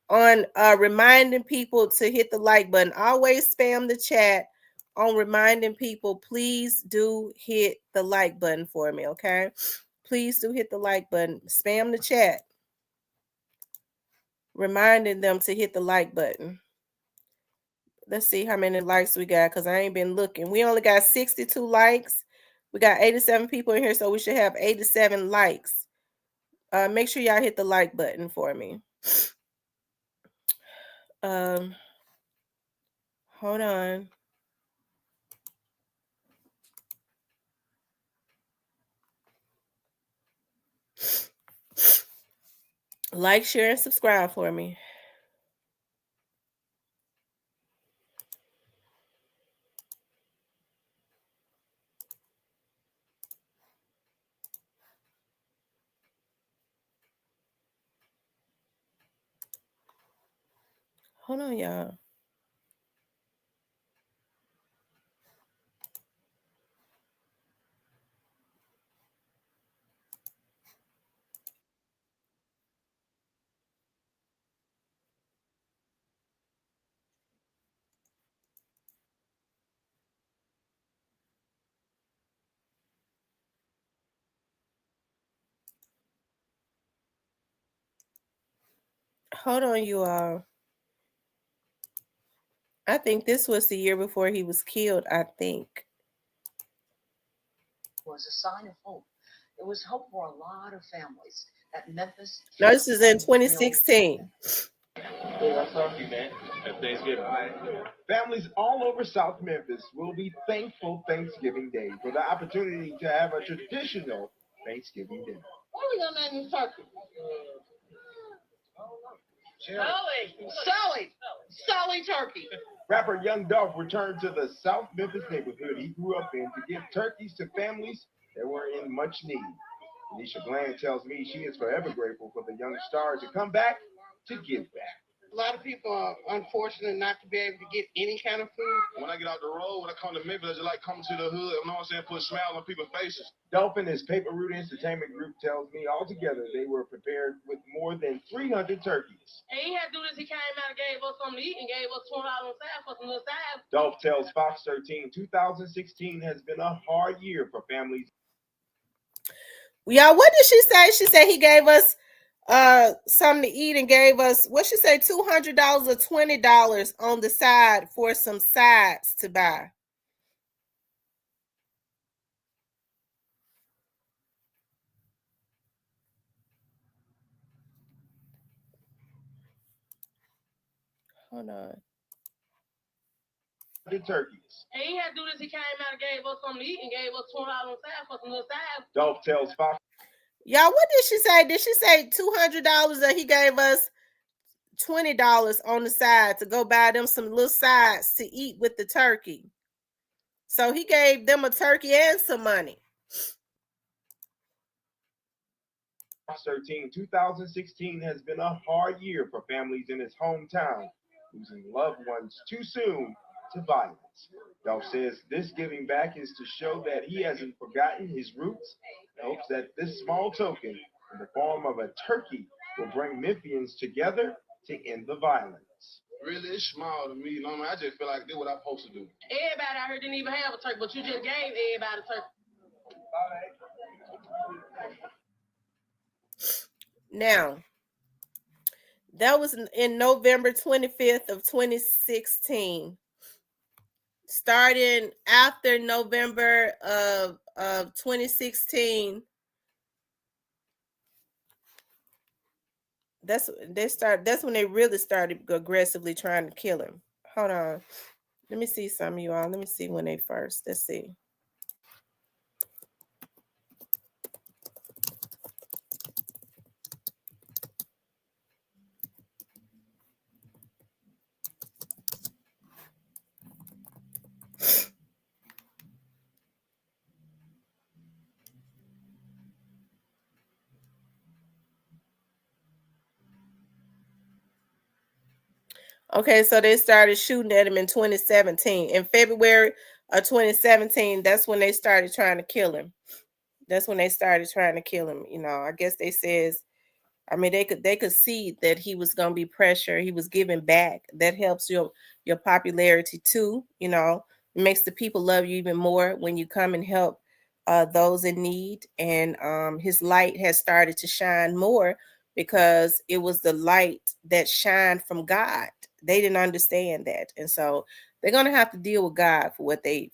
on reminding people to hit the like button. Always spam the chat on reminding people, please do hit the like button for me, okay? Please do hit the like button. Spam the chat. Reminding them to hit the like button. Let's see how many likes we got because I ain't been looking. We only got 62 likes. We got 87 people in here, so we should have 87 likes. Make sure y'all hit the like button for me. Hold on. Like, share, and subscribe for me. Hold on, y'all. Hold on, you all. I think this was the year before he was killed, I think. Was a sign of hope. It was hope for a lot of families at Memphis. No, this is in 2016. Families all over South Memphis will be thankful Thanksgiving Day for the opportunity to have a traditional Thanksgiving dinner. What are we gonna name this turkey? Sully Turkey. Rapper Young Dolph returned to the South Memphis neighborhood he grew up in to give turkeys to families that were in much need. Anisha Bland tells me she is forever grateful for the young star to come back to give back. A lot of people are unfortunate not to be able to get any kind of food. When I get out the road, when I come to Memphis, I just like coming to the hood, you know what I'm saying, put a smile on people's faces. Dolph and his Paper Route Entertainment Group tells me altogether they were prepared with more than 300 turkeys. And he had to do this, he came out and gave us something to eat and gave us $20 on side for some little side. Dolph tells Fox 13, 2016 has been a hard year for families. Y'all, what did she say? She said he gave us something to eat and gave us, what she say, $200 or $20 on the side for some sides to buy. Hold on. The turkeys. And he had to do this, he came out and gave us something to eat and gave us $20 on side for some little side. Dolph tells Fox. Y'all, what did she say? Did she say $200 or he gave us $20 on the side to go buy them some little sides to eat with the turkey? So he gave them a turkey and some money. 13, 2016 has been a hard year for families in his hometown, losing loved ones too soon to violence. Dolph says this giving back is to show that he hasn't forgotten his roots, and hopes that this small token in the form of a turkey will bring Memphians together to end the violence. Really, it's small to me, you know what I mean? I just feel like this what I'm supposed to do. Everybody out here didn't even have a turkey, but you just gave everybody a turkey. Now, That was in November 25th of 2016. Starting after November of 2016. That's when they really started aggressively trying to kill him. Hold on. Let me see some of you all. Let me see when they first. Let's see. Okay, so they started shooting at him in 2017. In February of 2017, that's when they started trying to kill him. That's when they started trying to kill him. You know, I guess they says, I mean, they could see that he was gonna be pressure. He was giving back. That helps your popularity too. You know, it makes the people love you even more when you come and help those in need. And his light has started to shine more because it was the light that shined from God. They didn't understand that, and so they're gonna have to deal with God for what they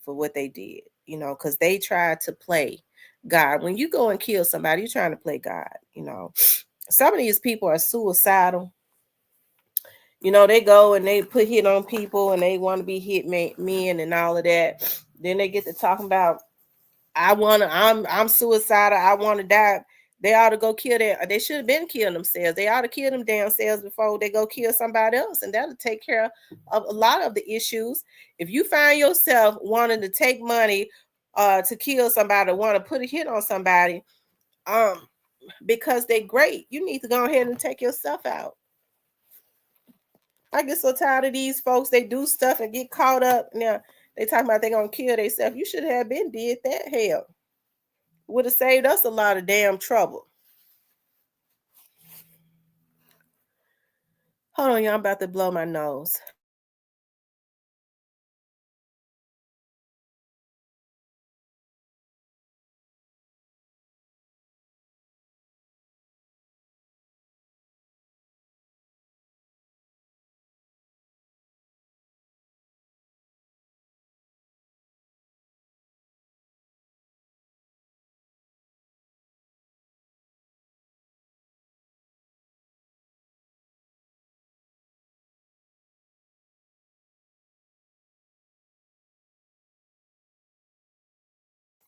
did. You know, because they tried to play God. When you go and kill somebody, you're trying to play God. You know. Some of these people are suicidal. You know, they go and they put hit on people and they want to be hit men and all of that. Then they get to talking about, I'm suicidal. I want to die. They ought to go kill they should have been killing themselves. They ought to kill them damn selves before they go kill somebody else. And that'll take care of a lot of the issues. If you find yourself wanting to take money to kill somebody, want to put a hit on somebody, because they're great, you need to go ahead and take yourself out. I get so tired of these folks. They do stuff and get caught up. Now they talking about they're gonna kill themselves. You should have been did that. Hell, would have saved us a lot of damn trouble. Hold on, y'all. I'm about to blow my nose.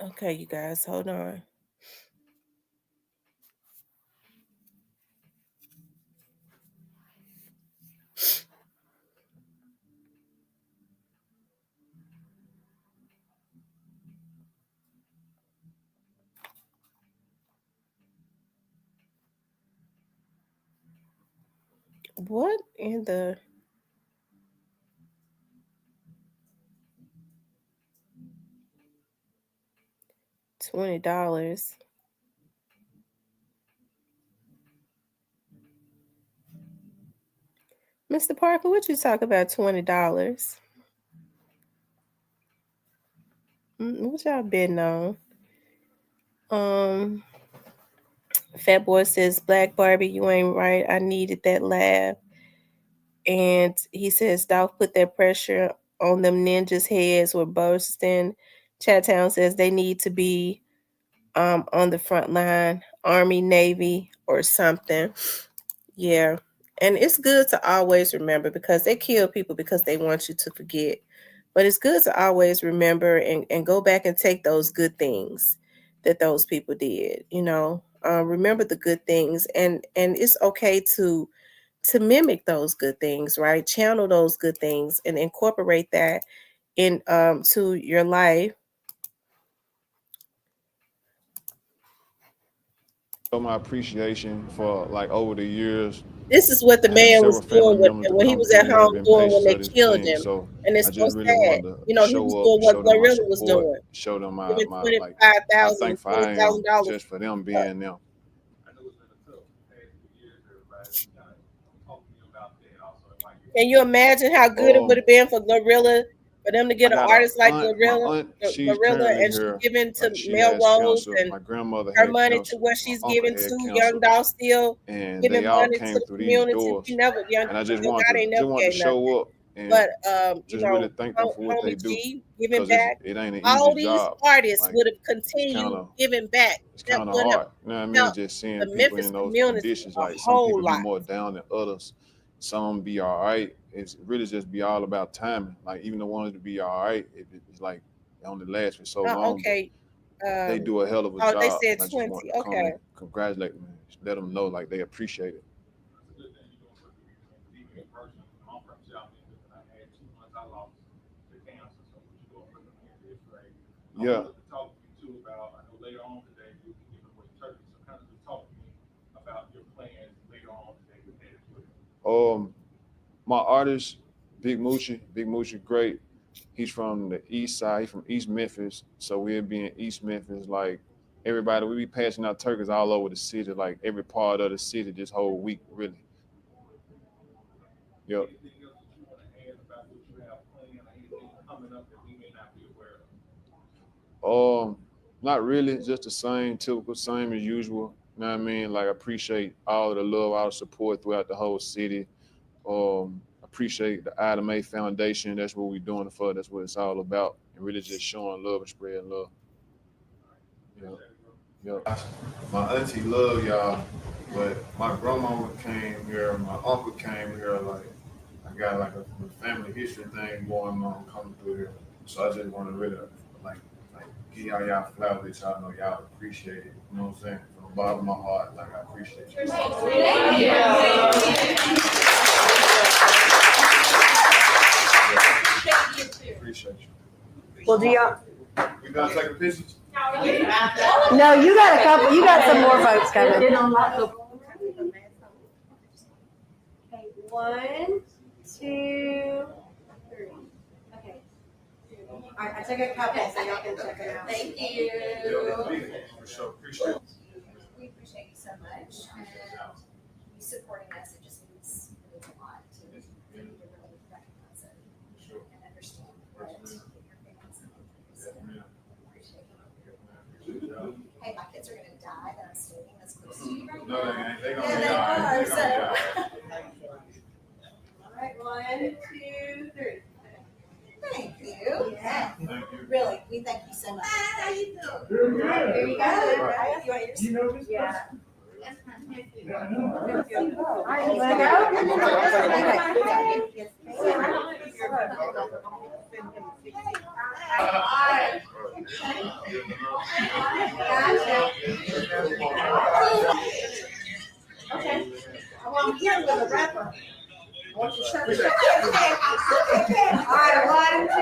Okay, you guys, hold on. What in the $20? Mr. Parker, what you talk about $20? What y'all been on? Fat Boy says, Black Barbie, you ain't right. I needed that laugh. And he says, Dolph put that pressure on them ninjas' heads were bursting. Chattown says they need to be on the front line, Army, Navy, or something. Yeah. And it's good to always remember, because they kill people because they want you to forget. But it's good to always remember and go back and take those good things that those people did. You know, remember the good things, and it's okay to mimic those good things, right? Channel those good things and incorporate that in to your life. My appreciation for like over the years. This is what the I had man several was doing family members to when he come was at through that have home been doing when patients they of this killed pain. him. So And I it's so just really sad. wanted You to know, he was show up, doing what show them my Glorilla was support, doing. show them Giving my like how $25,000, thankful I am $20,000. just for them being them. Can you imagine how good it would Um, have been for Glorilla For them to get an got artist like my aunt, she's Gorilla, currently and she's here. giving to Like, she has Melrose cancer. and My grandmother her had money cancer. to where My she's uncle giving had to cancer. Young Dolph, still And giving they all money came to the through these community. doors. She never, Young And I just God wanted ain't to never gave nothing. show up and But you just really know, thank them for what they Homie do, G giving because back. it ain't an All easy these job. artists Like, would have it's continued kind of giving back. That would have hard. You know what I mean? helped Just seeing the people Memphis in those community conditions. a Like, some whole people be lot. more down than others. Some be all right. It's really just be all about timing. Like, even the ones that be all right, it's like they only last for so long. Okay. But they do a hell of a Oh, job. they said And I just 20. want to come Okay. and congratulate them and let them know like they appreciate it. Yeah. My artist, Big Moochie, great. He's from the east side. He's from East Memphis. So we'll be in East Memphis. Like, everybody, we be passing out turkeys all over the city, like every part of the city this whole week, really. Yep. Not really, just the same, typical, same as usual. You know what I mean? Like, I appreciate all the love, all the support throughout the whole city. Appreciate the Item A Foundation. That's what we're doing it for. That's what it's all about. And really just showing love and spreading love. Yeah. My auntie love y'all, but my grandmama came here, my uncle came here. Like, I got like a family history thing going on coming through here. So I just want to really like give y'all flowers that y'all know y'all appreciate it. You know what I'm saying? From the bottom of my heart, like, I appreciate you. Appreciate you. Well, do y'all? We gonna take a picture? No, you got a couple. You got some more folks coming. Okay, 1, 2, 3. Okay. All right, I took a couple so y'all can check it out. Thank you. For sure. Appreciate it. We appreciate you so much. And you supporting us, it just means a lot to really recognize it and understand what your fans appreciate it. Hey, my kids are going to die that I'm standing this close to you right now. No, they ain't. They gonna Yeah, die. they are. All right, 1, 2, 3. Thank you. Yeah. Thank you. Really, we thank you so much. How you doing? Here you go. You want yours? You know this? Yeah. All right, you want Okay. Well, I'm here with a rapper. I want you to shut it down. All right, 1, 2,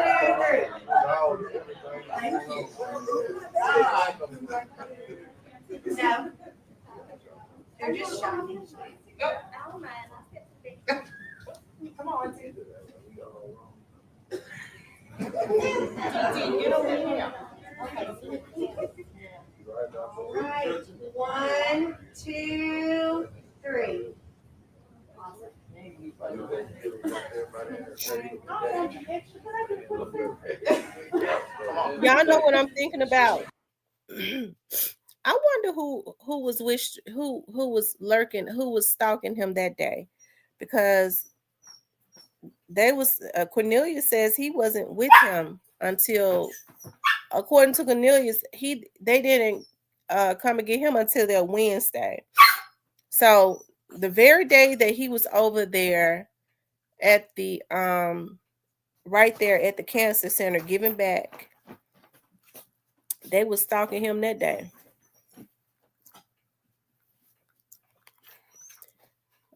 3. Thank you. No. They're just shouting. Come on, dude. Get over here. All right, 1, 2, 3. Y'all know what I'm thinking about. I wonder who was lurking, who was stalking him that day, because Cornelius says he wasn't with him until, according to Cornelius, they didn't come and get him until their Wednesday. So the very day that he was over there at the right there at the cancer center giving back, they was stalking him that day.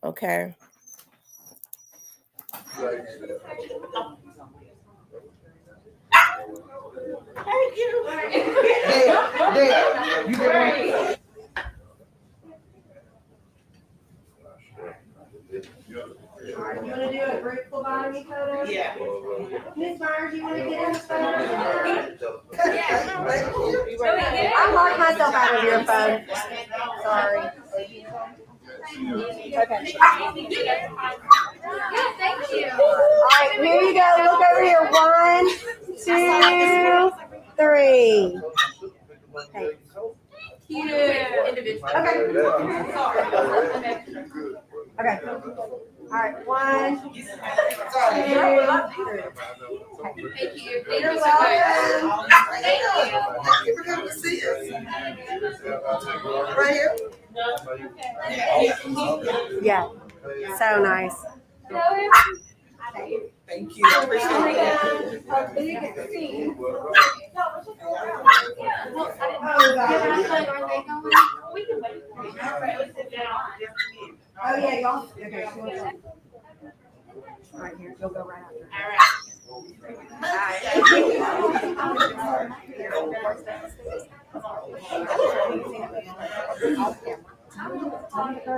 Okay. Thank you. All right, you want to do a group phlebotomy photo? Yeah. Ms. Myers, you want to get in the photo? Yeah. I locked myself out of your phone. Sorry. Okay. Thank you. All right, here you go. Look over here. 1, three. Hey. Individual. Okay. Okay. All right. 1, 2, 3. Thank you. Thank you so much. Thank you. for coming to see us. Right here. Yeah. So nice. Thank you. Appreciate it. Oh yeah, y'all. Okay. All right, here. You'll go right after.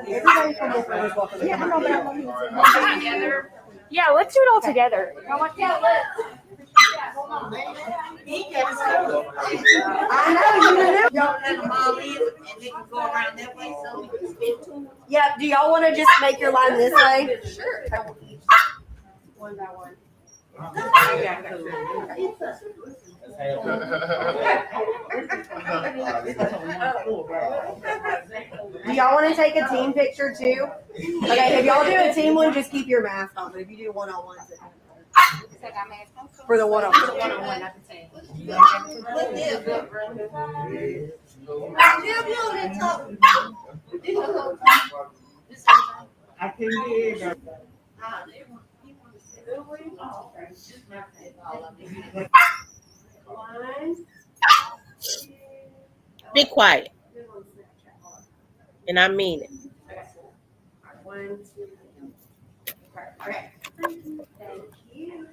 Everybody from this room is welcome to come out. Yeah, let's do it all together. I know you do. Y'all let them all in and they can go around that way so we can spin too. Yeah. Do y'all want to just make your line this way? Sure. One by one. Do y'all want to take a team picture too? Okay, if y'all do a team one, just keep your mask on. But if you do one-on-ones, for the one-on-one, not the team. I can hear. Be quiet. And I mean it. 1, 2, 3. Okay. Thank you.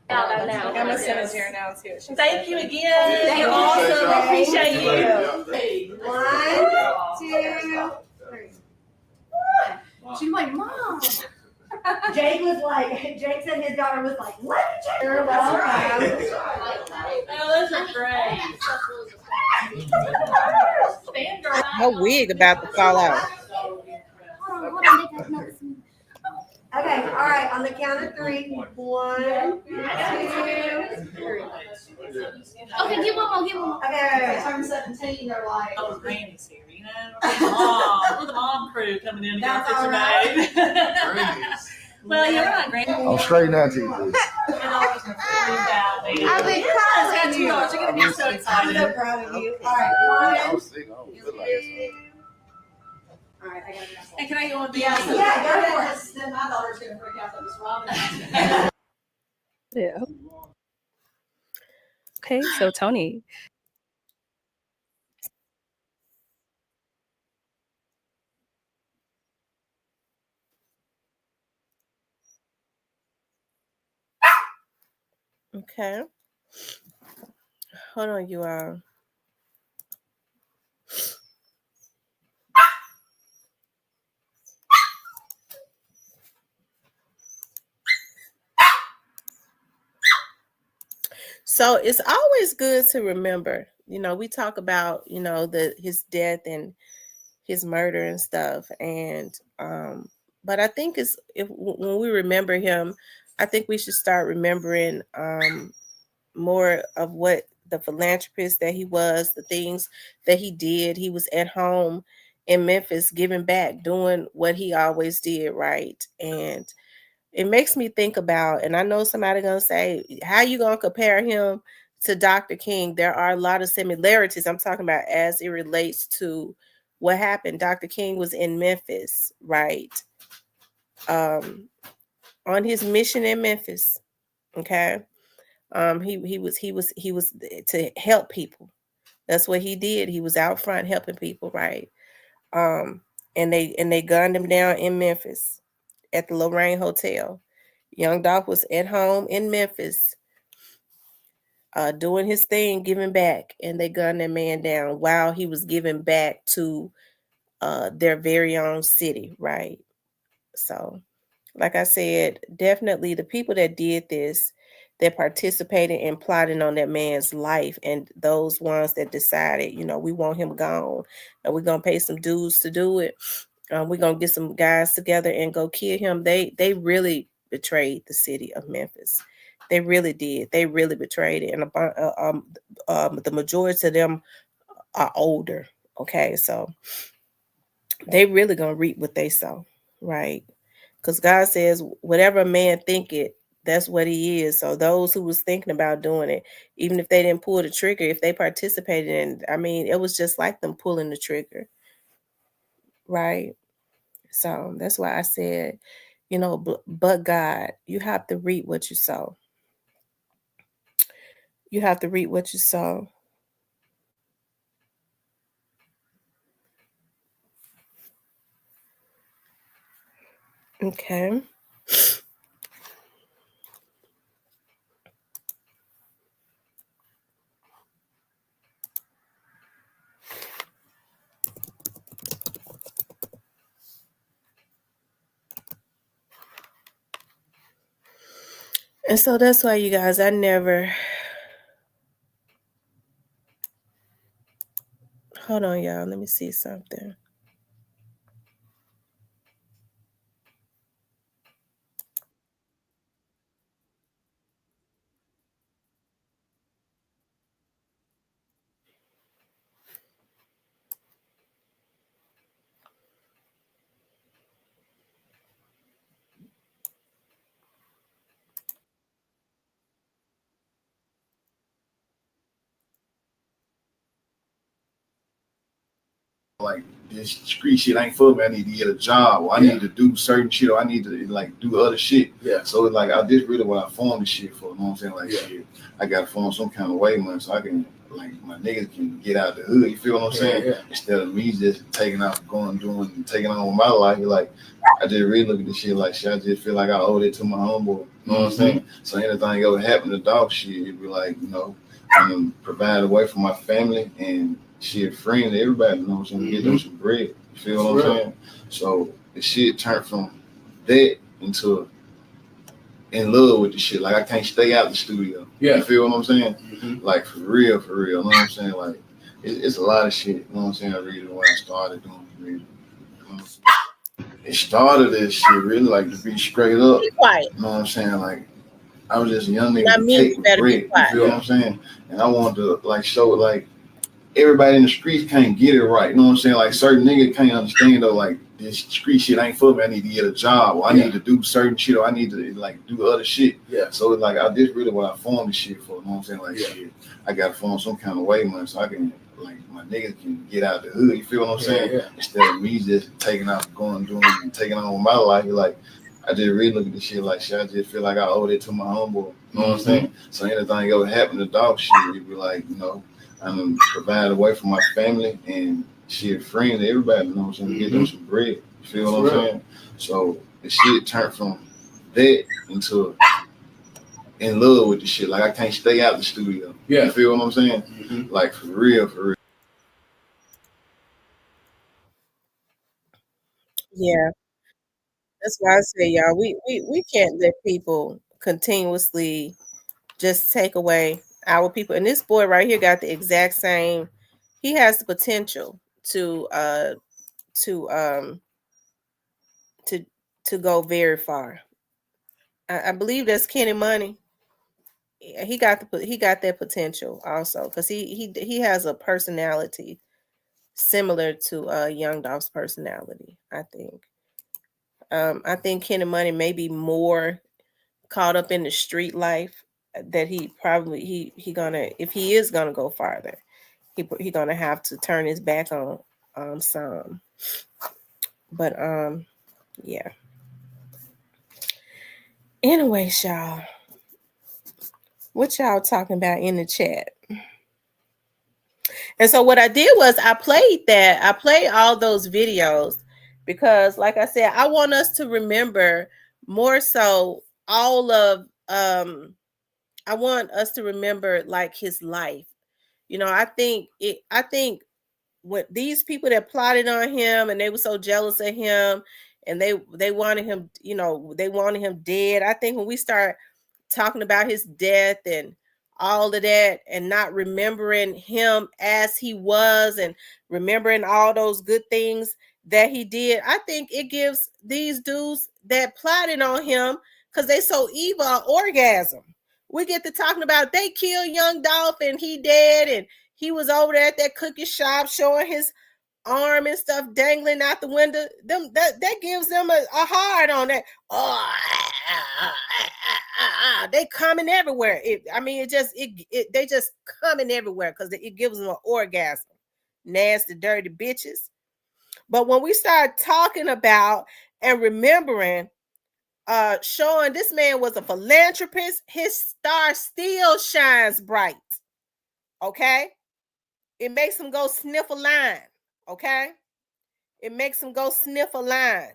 Emma Simmons here now too. Thank you again. You're awesome. I appreciate you. 1, 2, 3. She's like, Mom. Jake said his daughter was like, what? You're welcome. Oh, those are great. Her wig about to fall out. Okay, all right, on the count of 3. 1, 2, 3. Okay, get one more, get one more. Okay. Turn 17, they're like, Oh, Granny's here, you know? We're the mom crew coming in to get That's a all picture made. Well, you're right, Granny. I'm straight now, T. I've been proud of you. You're going to be so I'm excited. so proud of you. All right, 1, 2. All right, I gotta go. And can I go on the Yeah, go for it. then my daughter's going to freak out that was Robin. Yeah. Okay, so Tony. Okay. Hold on, you all. So it's always good to remember, we talk about, his death and his murder and stuff. And, but I think when we remember him, I think we should start remembering more of what the philanthropist that he was, the things that he did. He was at home in Memphis, giving back, doing what he always did, right? And it makes me think about, and I know somebody gonna say, how you gonna compare him to Dr. King? There are a lot of similarities. I'm talking about as it relates to what happened. Dr. King was in Memphis, right? On his mission in Memphis. Okay. He was to help people. That's what he did. He was out front helping people, right? And they gunned him down in Memphis at the Lorraine Hotel. Young Dolph was at home in Memphis, doing his thing, giving back, and they gunned that man down while he was giving back to their very own city, right? So, like I said, definitely the people that did this, that participated in plotting on that man's life, and those ones that decided, we want him gone, and we're gonna pay some dudes to do it. We're gonna get some guys together and go kill him. They really betrayed the city of Memphis. They really did. They really betrayed it. And the majority of them are older. Okay, so they really gonna reap what they sow, right? Because God says, whatever a man thinketh, that's what he is. So those who was thinking about doing it, even if they didn't pull the trigger, if they participated in, I mean, it was just like them pulling the trigger, right? So that's why I said, you know, but God, you have to reap what you sow. You have to reap what you sow. Okay. And so that's why, you guys, I never, hold on, y'all, let me see something. Like, this street shit ain't for me. I need to get a job, or I need to do certain shit, or I need to like do other shit. Yeah. So it's like, I this really what I formed this shit for. You know what I'm saying? Like, shit, I gotta form some kind of way, man, so I can, like, my niggas can get out the hood. You feel what I'm saying? Yeah. Instead of me just taking out, going, doing, and taking on with my life. Like, I just really look at this shit like, shit, I just feel like I owe it to my homeboy. You know what I'm saying? So anything ever happen to dog shit, it'd be like, you know, I'm gonna provide a way for my family and shit, friends, everybody, you know what I'm saying? Get them some bread. You feel what I'm saying? So the shit turned from that into in love with the shit. Like, I can't stay out the studio. Yeah. You feel what I'm saying? Mm-hmm. Like, for real, you know what I'm saying? Like, it's a lot of shit, you know what I'm saying? I really, when I started doing it, really. It started this shit really, like, to be straight up. Be quiet. You know what I'm saying? Like, I was just a young nigga with cake with bread. You feel what I'm saying? And I wanted to, like, show, like, everybody in the streets can't get it right. You know what I'm saying? Like, certain niggas can't understand, though, like, this street shit ain't for me. I need to get a job, or I need to do certain shit, or I need to, like, do other shit. Yeah. So it's like, I this really what I formed this shit for. You know what I'm saying? Like, shit, I gotta form some kind of way, man, so I can, like, my niggas can get out the hood. You feel what I'm saying? Yeah. Instead of me just taking out, going, doing, and taking on with my life. Like, I just really look at this shit like, shit, I just feel like I owe it to my homeboy. You know what I'm saying? So anything ever happen to dog shit, it'd be like, you know, I'm gonna provide a way for my family and shit, friends, everybody, you know what I'm saying? Get them some bread. You feel what I'm saying? So the shit turned from that into in love with the shit. Like, I can't stay out the studio. Yeah. You feel what I'm saying? Mm-hmm. Like, for real. Yeah. That's why I say, y'all, we can't let people continuously just take away our people. And this boy right here got the exact same. He has the potential to go very far. I believe that's Kenny Money. He got that potential also, because he has a personality similar to Young Dolph's personality. I think Kenny Money may be more caught up in the street life that he probably he gonna, if he is gonna go farther, he gonna have to turn his back on some. But yeah. Anyway, y'all, what y'all talking about in the chat? And so what I did was I played all those videos because, like I said, I want us to remember more so all of I want us to remember, like, his life. You know, I think what these people that plotted on him and they were so jealous of him and they wanted him, you know, they wanted him dead. I think when we start talking about his death and all of that and not remembering him as he was and remembering all those good things that he did, I think it gives these dudes that plotted on him, because they so evil, an orgasm We get to talking about they killed young Dolph and he dead, and he was over there at that cookie shop showing his arm and stuff dangling out the window. That gives them a hard on that. Oh, they coming everywhere. They just coming everywhere because it gives them an orgasm. Nasty, dirty bitches. But when we start talking about and remembering, showing this man was a philanthropist, his star still shines bright. Okay? It makes him go sniff a line. Okay? It makes him go sniff a line.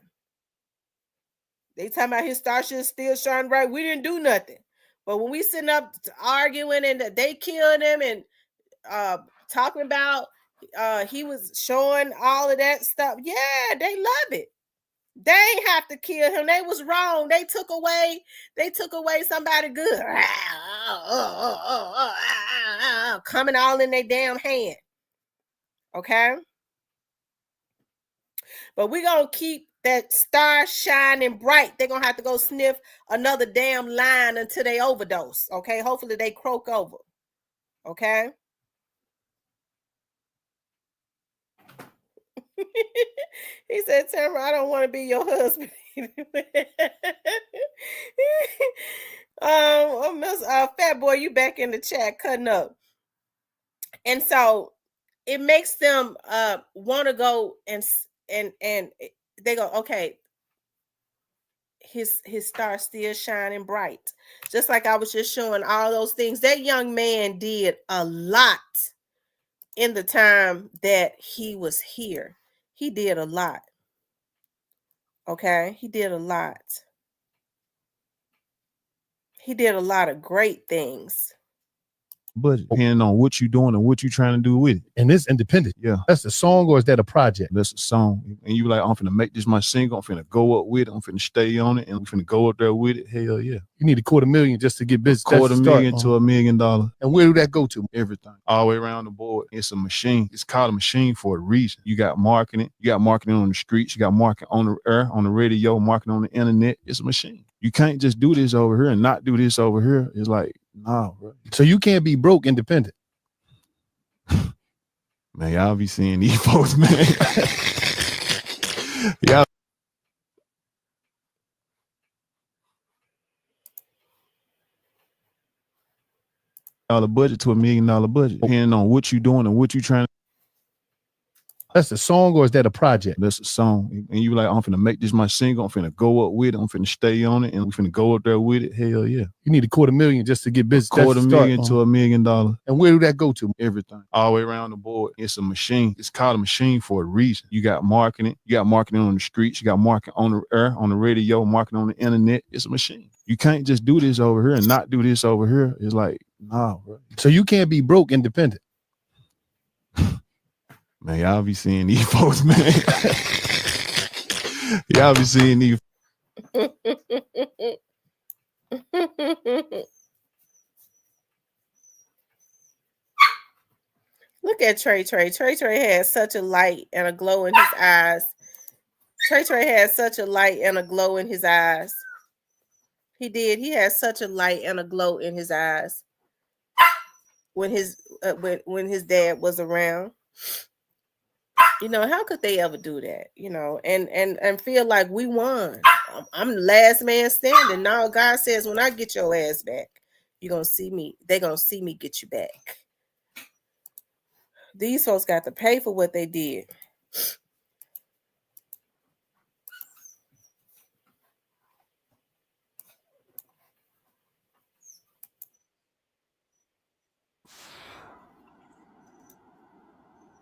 They talking about his star should still shine bright. We didn't do nothing. But when we sitting up arguing and they killed him and talking about he was showing all of that stuff, yeah, they love it. They ain't have to kill him. They was wrong. They took away somebody good. Coming all in their damn hand. Okay? But we're going to keep that star shining bright. They're going to have to go sniff another damn line until they overdose. Okay? Hopefully they croak over. Okay? He said, Tamara, I don't want to be your husband. Fat boy, you back in the chat cutting up. And so it makes them want to go and they go, okay, his star still shining bright. Just like I was just showing all those things. That young man did a lot in the time that he was here. He did a lot. Okay? He did a lot. He did a lot of great things. But depending on what you're doing and what you're trying to do with it. And it's independent. Yeah. That's a song, or is that a project? That's a song. And you like, I'm finna make this my single. I'm finna go up with it. I'm finna stay on it. And I'm finna go up there with it. Hell yeah. You need $250,000 just to get business. $250,000 to $1 million. And where do that go to? Everything. All the way around the board. It's a machine. It's called a machine for a reason. You got marketing. You got marketing on the streets. You got marketing on the air, on the radio, marketing on the internet. It's a machine. You can't just do this over here and not do this over here. It's like, nah, bro. So you can't be broke independent. Man, y'all be seeing these folks, man. Y'all. $1 budget to $1 million budget. Depending on what you're doing and what you're trying to. That's a song, or is that a project? That's a song. And you like, I'm finna make this my single. I'm finna go up with it. I'm finna stay on it. And we finna go up there with it. Hell yeah. You need $250,000 just to get business. $250,000 to $1 million. And where do that go to? Everything. All the way around the board. It's a machine. It's called a machine for a reason. You got marketing. You got marketing on the streets. You got marketing on the air, on the radio, marketing on the internet. It's a machine. You can't just do this over here and not do this over here. It's like, nah, bro. So you can't be broke independent. Man, y'all be seeing these folks, man. Y'all be seeing these. Look at Trey. Trey has such a light and a glow in his eyes. Trey has such a light and a glow in his eyes. He did. He has such a light and a glow in his eyes when his dad was around. You know, how could they ever do that? You know, and feel like we won. I'm the last man standing. Now God says, when I get your ass back, you're gonna see me. They're gonna see me get you back. These folks got to pay for what they did.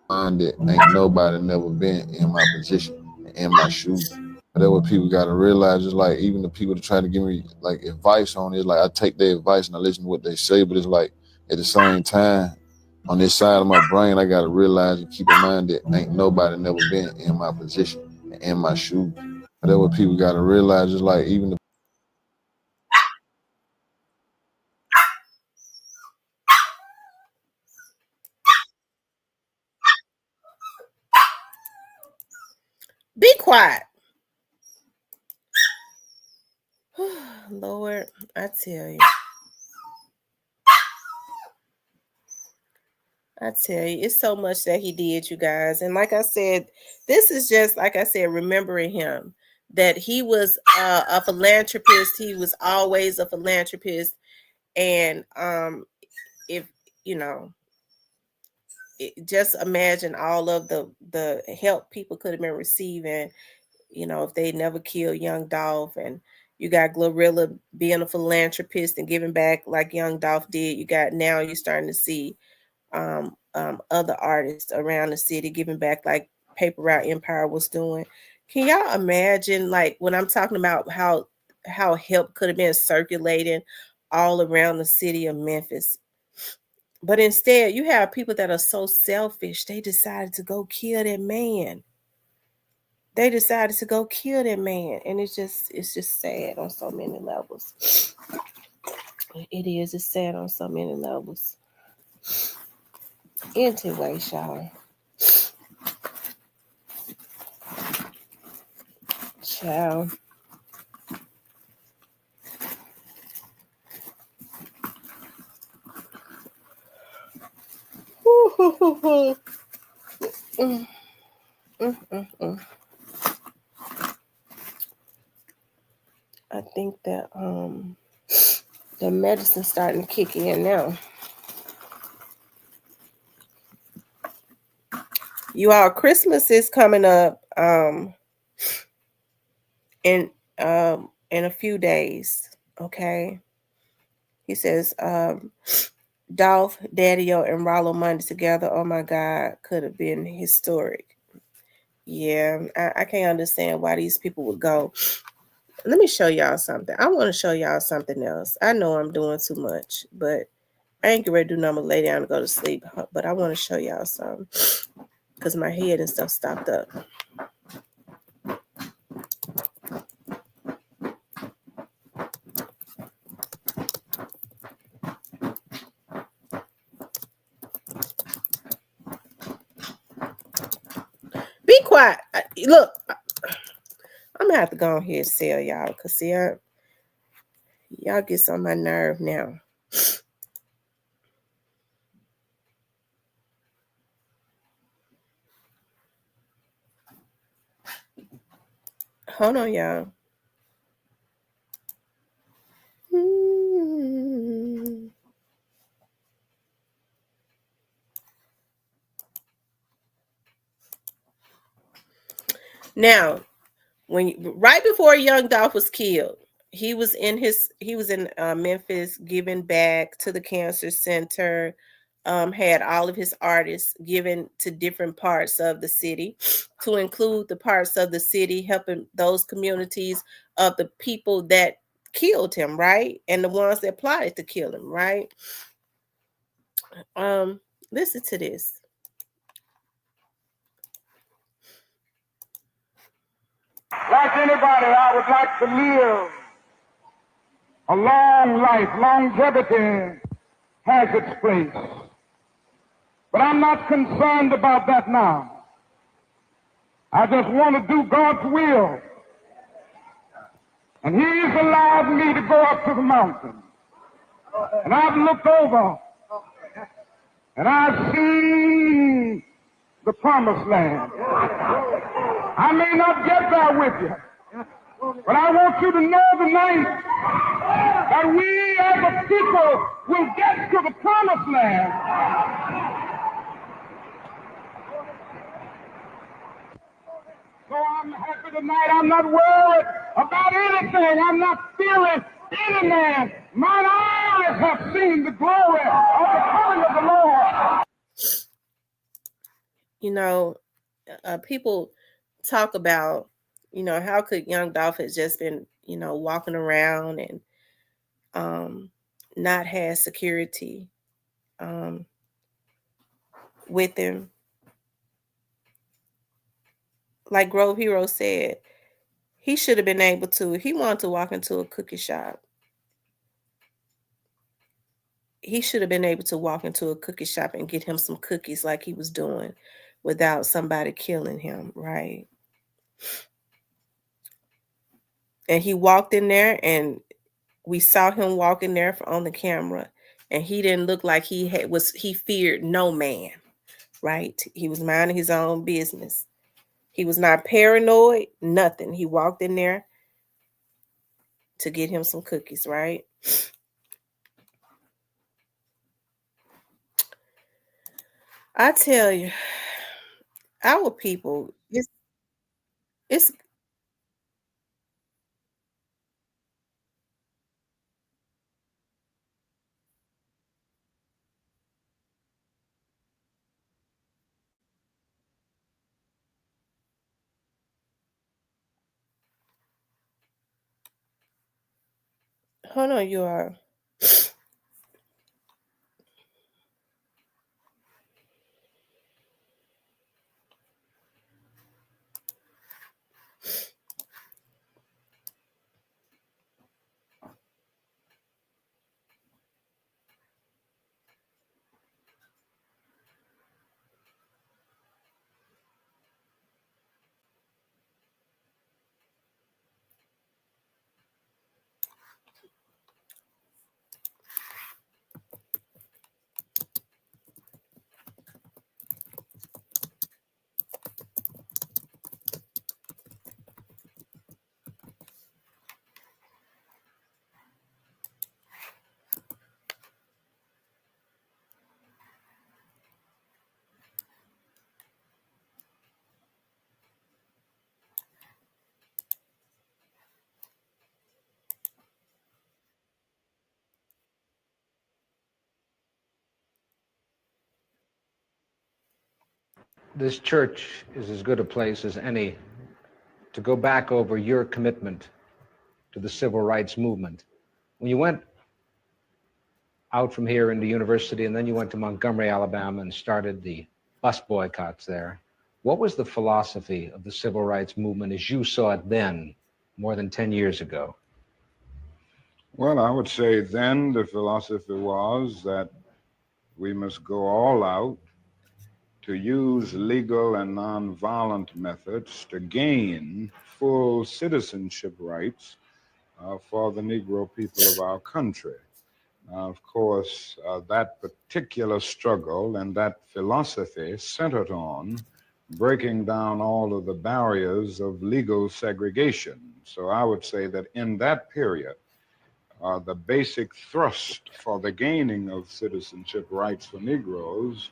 That ain't nobody never been in my position, in my shoes. That's what people gotta realize. Is like, even the people that try to give me like advice on it, like I take their advice and I listen to what they say, but it's like at the same time, on this side of my brain, I gotta realize and keep in mind that ain't nobody never been in my position, in my shoes. That's what people gotta realize. Is like, even the Be quiet. Lord, I tell you. I tell you, it's so much that he did, you guys. And like I said, this is just, like I said, remembering him, that he was a philanthropist. He was always a philanthropist. And if, you know, just imagine all of the help people could have been receiving, you know, if they never killed young Dolph. And you got Glorilla being a philanthropist and giving back like young Dolph did. You got, now you're starting to see other artists around the city giving back like Paper Route Empire was doing. Can y'all imagine, like, when I'm talking about how help could have been circulating all around the city of Memphis? But instead, you have people that are so selfish, they decided to go kill that man. They decided to go kill that man. And it's just sad on so many levels. It is. It's sad on so many levels. Anyway, y'all. Ciao. I think that the medicine's starting to kick in now. You all, Christmas is coming up in a few days. Okay. He says Dolph, Daddy-O, and Rollo Monday together, oh my God, could have been historic. Yeah, I can't understand why these people would go. Let me show y'all something. I want to show y'all something else. I know I'm doing too much, but I ain't ready to do nothing but lay down and go to sleep. But I want to show y'all something because my head and stuff stopped up. Be quiet. Look, I'm gonna have to go on here and sell y'all because see, y'all get on my nerve now. Hold on, y'all. Now, right before young Dolph was killed, he was in Memphis giving back to the cancer center. Had all of his artists given to different parts of the city, to include the parts of the city helping those communities of the people that killed him, right? And the ones that plotted to kill him, right? Listen to this. Like anybody, I would like to live a long life. Longevity has its place. But I'm not concerned about that now. I just want to do God's will. And He's allowed me to go up to the mountain. And I've looked over and I've seen the promised land. I may not get there with you, but I want you to know tonight that we as a people will get to the promised land. So I'm happy tonight. I'm not worried about anything. I'm not fearing any man. Mine eyes have seen the glory of the coming of the Lord. You know, people talk about, you know, how could young Dolph have just been, you know, walking around and not have security with him. Like Grove Hero said, he should have been able to, if he wanted to walk into a cookie shop, he should have been able to walk into a cookie shop and get him some cookies like he was doing without somebody killing him, right? And he walked in there and we saw him walk in there on the camera and he didn't look like he feared no man, right? He was minding his own business. He was not paranoid, nothing. He walked in there to get him some cookies, right? I tell you, our people, it's hold on, you are. This church is as good a place as any to go back over your commitment to the civil rights movement. When you went out from here into university and then you went to Montgomery, Alabama and started the bus boycotts there, what was the philosophy of the civil rights movement as you saw it then, more than 10 years ago? Well, I would say then the philosophy was that we must go all out to use legal and nonviolent methods to gain full citizenship rights for the Negro people of our country. Of course, that particular struggle and that philosophy centered on breaking down all of the barriers of legal segregation. So I would say that in that period, the basic thrust for the gaining of citizenship rights for Negroes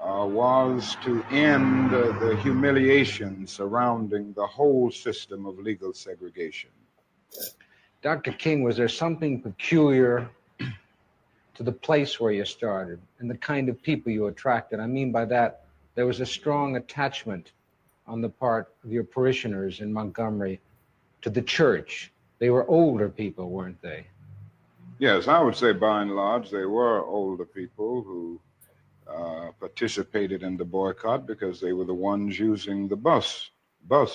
was to end the humiliation surrounding the whole system of legal segregation. Dr. King, was there something peculiar to the place where you started and the kind of people you attracted? I mean by that, there was a strong attachment on the part of your parishioners in Montgomery to the church. They were older people, weren't they? Yes, I would say by and large they were older people who participated in the boycott because they were the ones using the bus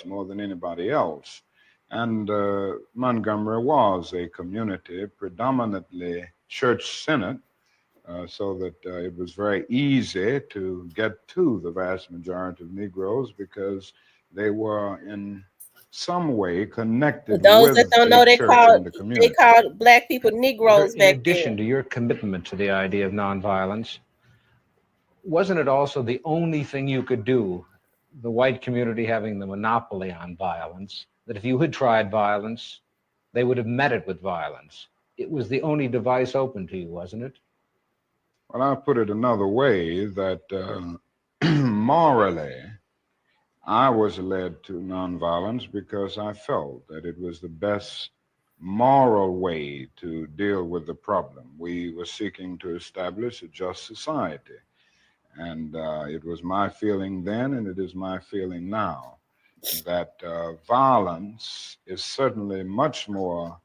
more than anybody else. And Montgomery was a community predominantly church-centered, so that it was very easy to get to the vast majority of Negroes because they were in some way connected Those with that don't the know, church and the community. they called black people Negroes In back addition then. to your commitment to the idea of nonviolence, wasn't it also the only thing you could do, the white community having the monopoly on violence, that if you had tried violence, they would have met it with violence? It was the only device open to you, wasn't it? Well, I'll put it another way, that morally, I was led to nonviolence because I felt that it was the best moral way to deal with the problem. We were seeking to establish a just society. And it was my feeling then, and it is my feeling now, that violence is certainly much more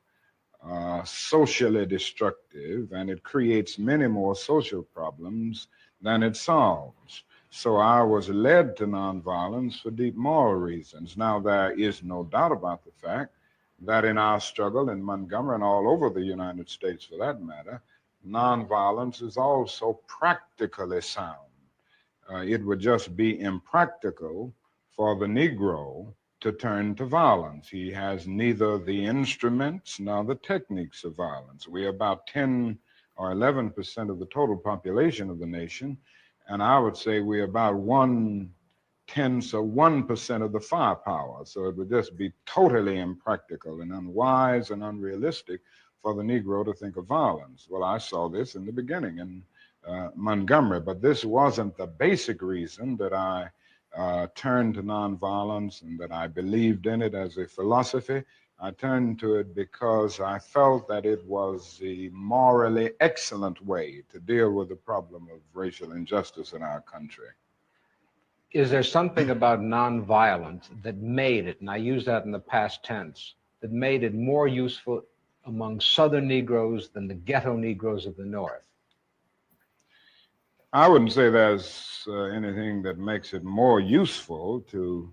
socially destructive, and it creates many more social problems than it solves. So I was led to nonviolence for deep moral reasons. Now, there is no doubt about the fact that in our struggle in Montgomery and all over the United States for that matter, nonviolence is also practically sound. It would just be impractical for the Negro to turn to violence. He has neither the instruments nor the techniques of violence. We're about 10 or 11% of the total population of the nation. And I would say we're about 1/10 of 1% of the firepower. So it would just be totally impractical and unwise and unrealistic for the Negro to think of violence. Well, I saw this in the beginning in Montgomery, but this wasn't the basic reason that I turned to nonviolence and that I believed in it as a philosophy. I turned to it because I felt that it was the morally excellent way to deal with the problem of racial injustice in our country. Is there something about nonviolence that made it, and I use that in the past tense, that made it more useful among Southern Negroes than the ghetto Negroes of the North? I wouldn't say there's anything that makes it more useful to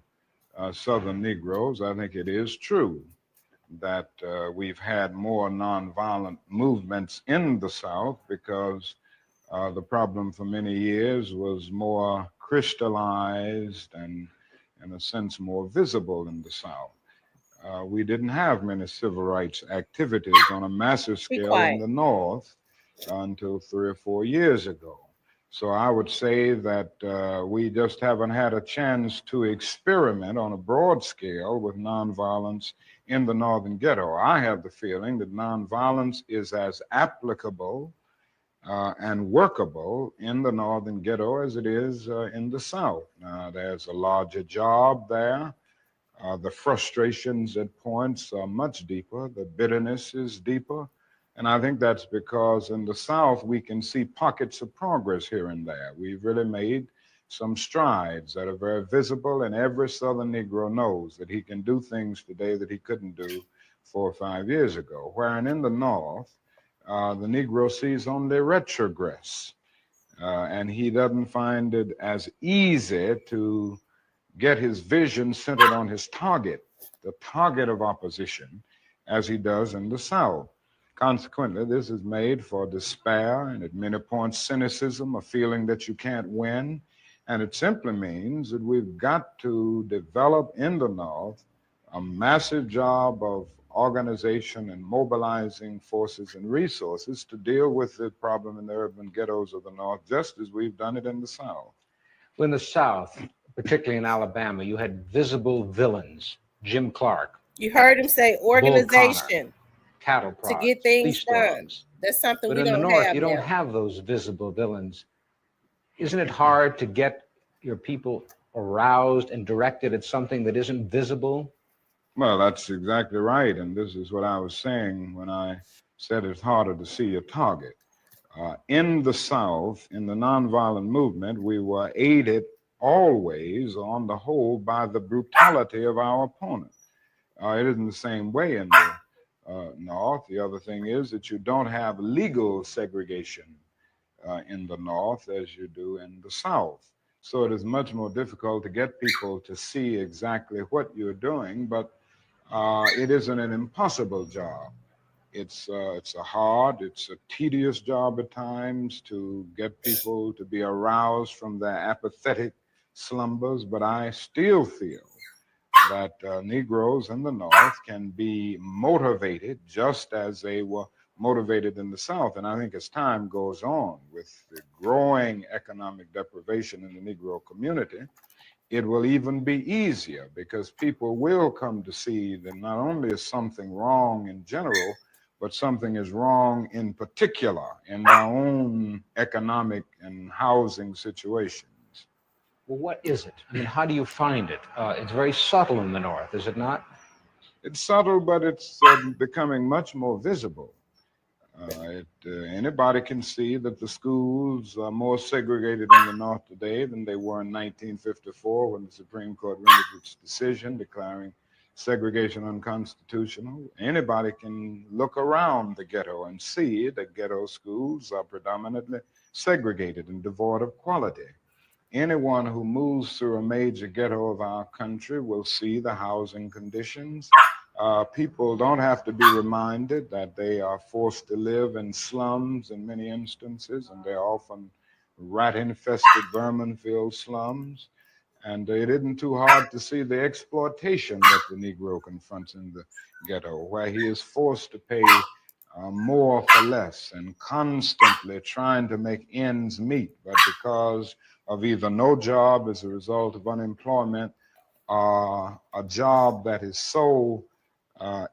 Southern Negroes. I think it is true that we've had more nonviolent movements in the South because the problem for many years was more crystallized and, in a sense, more visible in the South. We didn't have many civil rights activities on a massive scale in the North until 3 or 4 years ago. So I would say that we just haven't had a chance to experiment on a broad scale with nonviolence in the Northern ghetto. I have the feeling that nonviolence is as applicable and workable in the Northern ghetto as it is in the South. There's a larger job there. The frustrations at points are much deeper. The bitterness is deeper. And I think that's because in the South, we can see pockets of progress here and there. We've really made some strides that are very visible, and every Southern Negro knows that he can do things today that he couldn't do 4 or 5 years ago. Wherein in the North, the Negro sees only retrogress, and he doesn't find it as easy to get his vision centered on his target, the target of opposition, as he does in the South. Consequently, this is made for despair and at many points cynicism, a feeling that you can't win. And it simply means that we've got to develop in the North a massive job of organization and mobilizing forces and resources to deal with the problem in the urban ghettos of the North, just as we've done it in the South. Well, in the South, particularly in Alabama, you had visible villains, Jim Clark. You heard him say organization. Cattle to prods, get things police done. dogs. That's something But we in the don't North, have you don't now. have those visible villains. Isn't it hard to get your people aroused and directed at something that isn't visible? Well, that's exactly right. And this is what I was saying when I said it's harder to see a target. In the South, in the nonviolent movement, we were aided always, on the whole, by the brutality of our opponent. It isn't the same way in the North. The other thing is that you don't have legal segregation in the North as you do in the South. So it is much more difficult to get people to see exactly what you're doing, but it isn't an impossible job. It's a hard, it's a tedious job at times to get people to be aroused from their apathetic slumbers, but I still feel that Negroes in the North can be motivated just as they were motivated in the South. And I think as time goes on with the growing economic deprivation in the Negro community, it will even be easier because people will come to see that not only is something wrong in general, but something is wrong in particular in their own economic and housing situation. Well, what is it? I mean, how do you find it? It's very subtle in the North, is it not? It's subtle, but it's becoming much more visible. Anybody can see that the schools are more segregated in the North today than they were in 1954 when the Supreme Court rendered its decision declaring segregation unconstitutional. Anybody can look around the ghetto and see that ghetto schools are predominantly segregated and devoid of quality. Anyone who moves through a major ghetto of our country will see the housing conditions. People don't have to be reminded that they are forced to live in slums in many instances, and they're often rat-infested, vermin-filled slums. And it isn't too hard to see the exploitation that the Negro confronts in the ghetto, where he is forced to pay more for less and constantly trying to make ends meet, but because of either no job as a result of unemployment or a job that is so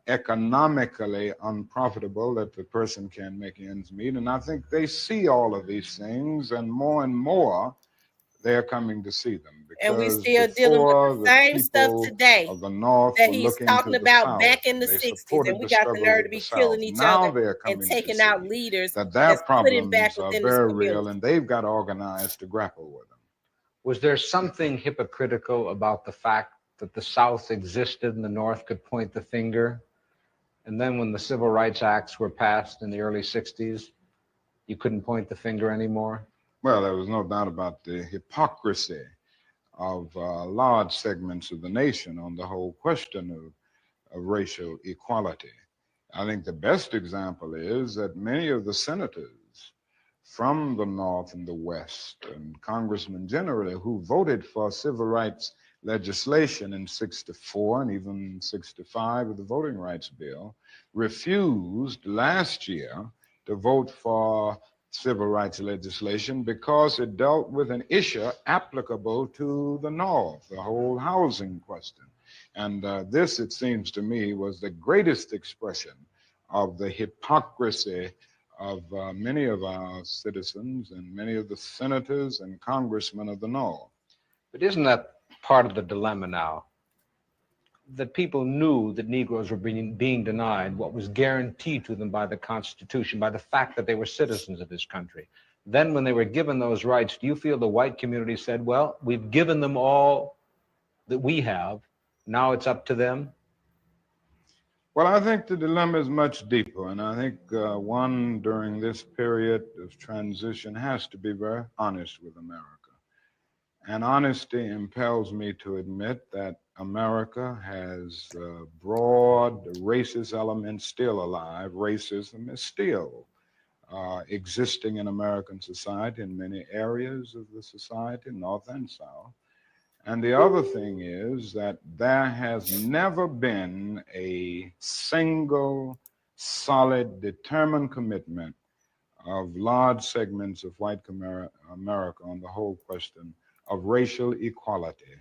economically unprofitable that the person can't make ends meet. And I think they see all of these things, and more they're coming to see them. And we Because still dealing with before the the same stuff people today of the North that were he's looking talking to the about South, back in the they 60s. supported And we the got the struggles nerve of to the be South. killing each Now other they're and coming to taking see out leaders that their that's putting back problems are within this very community. real, and they've got organized to grapple with them. Was there something hypocritical about the fact that the South existed and the North could point the finger? And then when the Civil Rights Acts were passed in the early 60s, you couldn't point the finger anymore? Well, there was no doubt about the hypocrisy of large segments of the nation on the whole question of racial equality. I think the best example is that many of the senators from the North and the West, and congressmen generally, who voted for civil rights legislation in 64 and even 65 with the Voting Rights Bill, refused last year to vote for civil rights legislation because it dealt with an issue applicable to the North, the whole housing question. And this, it seems to me, was the greatest expression of the hypocrisy of many of our citizens and many of the senators and congressmen of the North. But isn't that part of the dilemma now? That people knew that Negroes were being denied what was guaranteed to them by the Constitution, by the fact that they were citizens of this country. Then when they were given those rights, do you feel the white community said, well, we've given them all that we have, now it's up to them? Well, I think the dilemma is much deeper, and I think one during this period of transition has to be very honest with America. And honesty impels me to admit that America has broad racist elements still alive. Racism is still existing in American society in many areas of the society, North and South. And the other thing is that there has never been a single, solid, determined commitment of large segments of white America on the whole question of racial equality.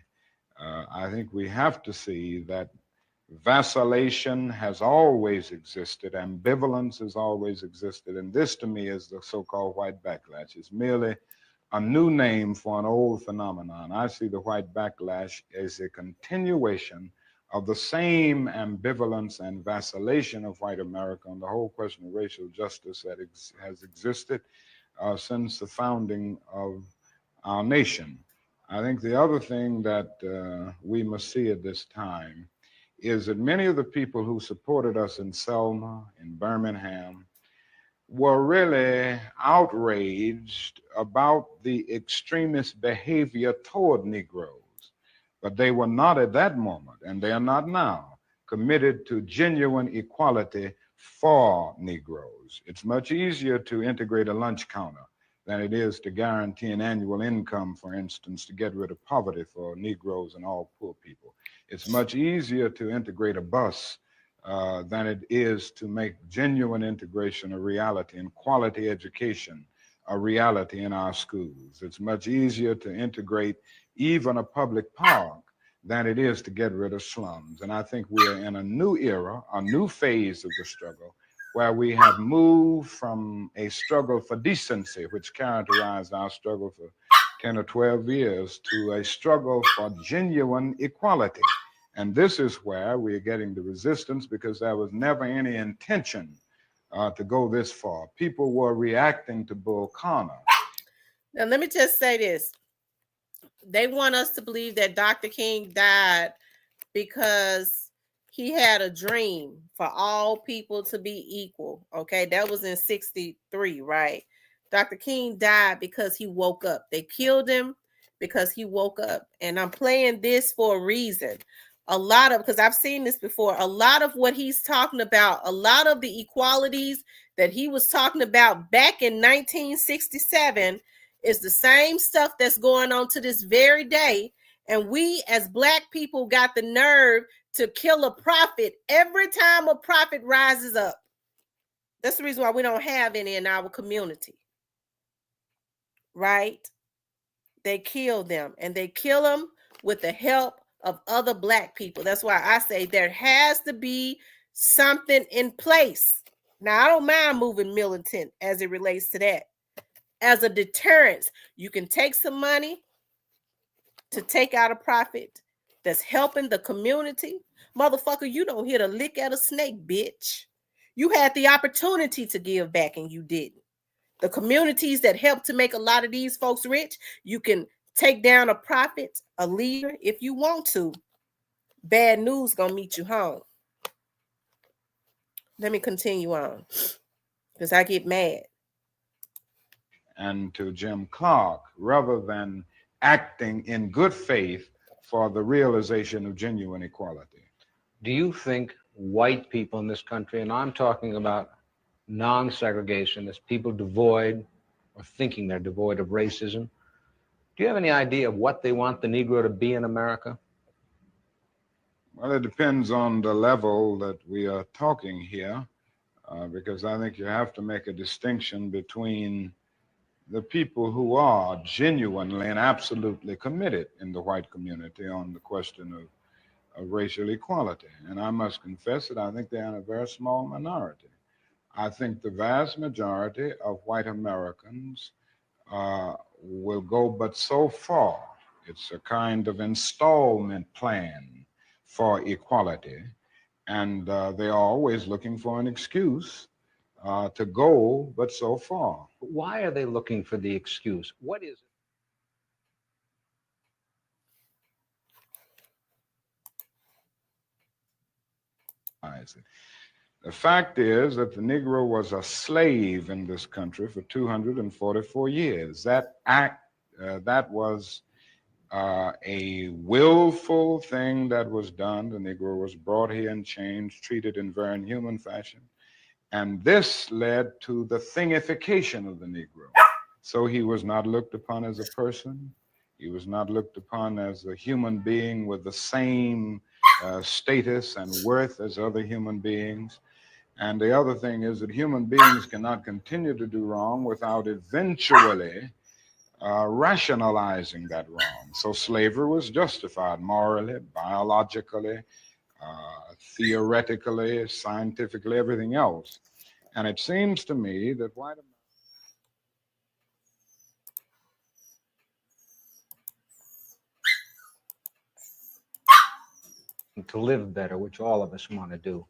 I think we have to see that vacillation has always existed, ambivalence has always existed, and this to me is the so-called white backlash. It's merely a new name for an old phenomenon. I see the white backlash as a continuation of the same ambivalence and vacillation of white America on the whole question of racial justice that has existed since the founding of our nation. I think the other thing that we must see at this time is that many of the people who supported us in Selma, in Birmingham, were really outraged about the extremist behavior toward Negroes. But they were not at that moment, and they are not now, committed to genuine equality for Negroes. It's much easier to integrate a lunch counter than it is to guarantee an annual income, for instance, to get rid of poverty for Negroes and all poor people. It's much easier to integrate a bus than it is to make genuine integration a reality and quality education a reality in our schools. It's much easier to integrate even a public park than it is to get rid of slums. And I think we are in a new era, a new phase of the struggle, where we have moved from a struggle for decency, which characterized our struggle for 10 or 12 years, to a struggle for genuine equality. And this is where we are getting the resistance, because there was never any intention to go this far. People were reacting to Bull Connor. Now, let me just say this. They want us to believe that Dr. King died because he had a dream for all people to be equal. Okay, that was in 63, right? Dr. King died because he woke up. They killed him because he woke up. And I'm playing this for a reason. Because I've seen this before, a lot of what he's talking about, a lot of the equalities that he was talking about back in 1967 is the same stuff that's going on to this very day. And we as Black people got the nerve to kill a prophet every time a prophet rises up. That's the reason why we don't have any in our community. Right? They kill them, and they kill them with the help of other Black people. That's why I say there has to be something in place. Now, I don't mind moving militant as it relates to that. As a deterrence, you can take some money to take out a profit that's helping the community. Motherfucker, you don't hit a lick at a snake, bitch. You had the opportunity to give back and you didn't. The communities that help to make a lot of these folks rich, you can take down a prophet, a leader, if you want to. Bad news gonna meet you home. Let me continue on, because I get mad. And to Jim Clark, rather than acting in good faith for the realization of genuine equality. Do you think white people in this country, and I'm talking about non-segregationists, people devoid or thinking they're devoid of racism, do you have any idea of what they want the Negro to be in America? Well, it depends on the level that we are talking here, because I think you have to make a distinction between the people who are genuinely and absolutely committed in the white community on the question of racial equality. And I must confess that I think they're in a very small minority. I think the vast majority of white Americans will go but so far. It's a kind of installment plan for equality, and they are always looking for an excuse to go but so far. Why are they looking for the excuse? What is it? The fact is that the Negro was a slave in this country for 244 years. That was a willful thing that was done. The Negro was brought here and changed, treated in very inhuman fashion. And this led to the thingification of the Negro. So he was not looked upon as a person. He was not looked upon as a human being with the same status and worth as other human beings. And the other thing is that human beings cannot continue to do wrong without eventually rationalizing that wrong. So slavery was justified morally, biologically, theoretically, scientifically, everything else. And it seems to me that white to live better, which all of us want to do.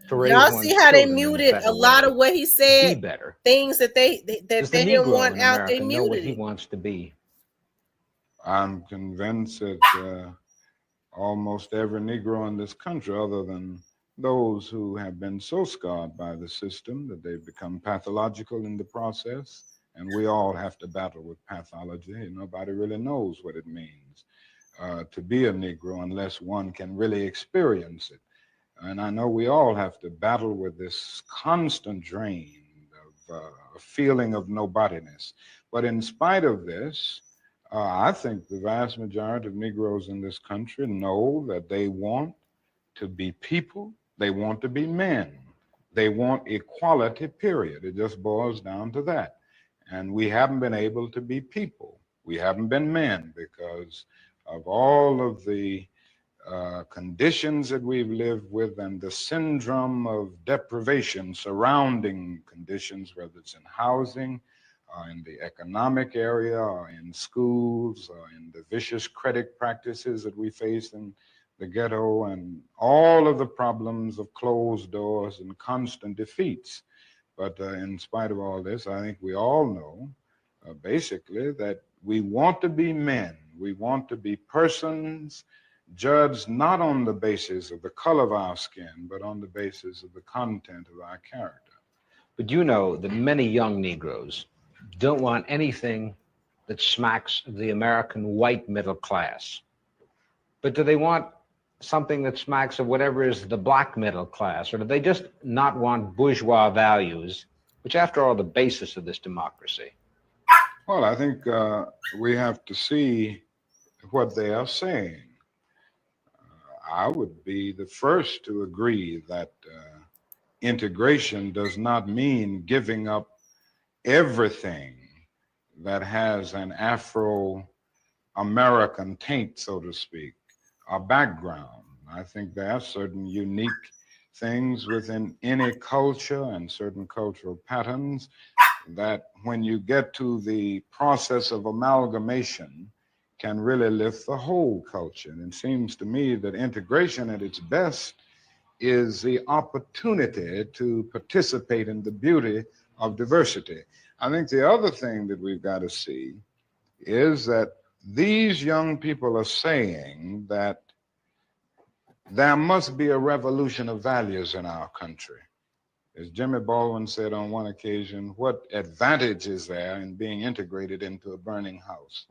To raise Y'all one's see how they children in muted better a lot way, of what he said? be better. Things that they Does the didn't Negro want in out, they America know what muted he it. wants to be? I'm convinced that almost every Negro in this country, other than those who have been so scarred by the system that they've become pathological in the process, and we all have to battle with pathology. Nobody really knows what it means to be a Negro unless one can really experience it. And I know we all have to battle with this constant drain of a feeling of nobodiness. But in spite of this, I think the vast majority of Negroes in this country know that they want to be people, they want to be men, they want equality, period. It just boils down to that. And we haven't been able to be people. We haven't been men because of all of the conditions that we've lived with and the syndrome of deprivation surrounding conditions, whether it's in housing, in the economic area, or in schools, or in the vicious credit practices that we face in the ghetto, and all of the problems of closed doors and constant defeats. But in spite of all this, I think we all know, basically, that we want to be men. We want to be persons judged not on the basis of the color of our skin, but on the basis of the content of our character. But you know that many young Negroes don't want anything that smacks of the American white middle class. But do they want something that smacks of whatever is the black middle class? Or do they just not want bourgeois values, which after all are the basis of this democracy? Well, I think we have to see what they are saying. I would be the first to agree that integration does not mean giving up everything that has an Afro-American taint, so to speak, a background. I think there are certain unique things within any culture and certain cultural patterns that when you get to the process of amalgamation can really lift the whole culture. And it seems to me that integration at its best is the opportunity to participate in the beauty of diversity. I think the other thing that we've got to see is that these young people are saying that there must be a revolution of values in our country. As Jimmy Baldwin said on one occasion, what advantage is there in being integrated into a burning house?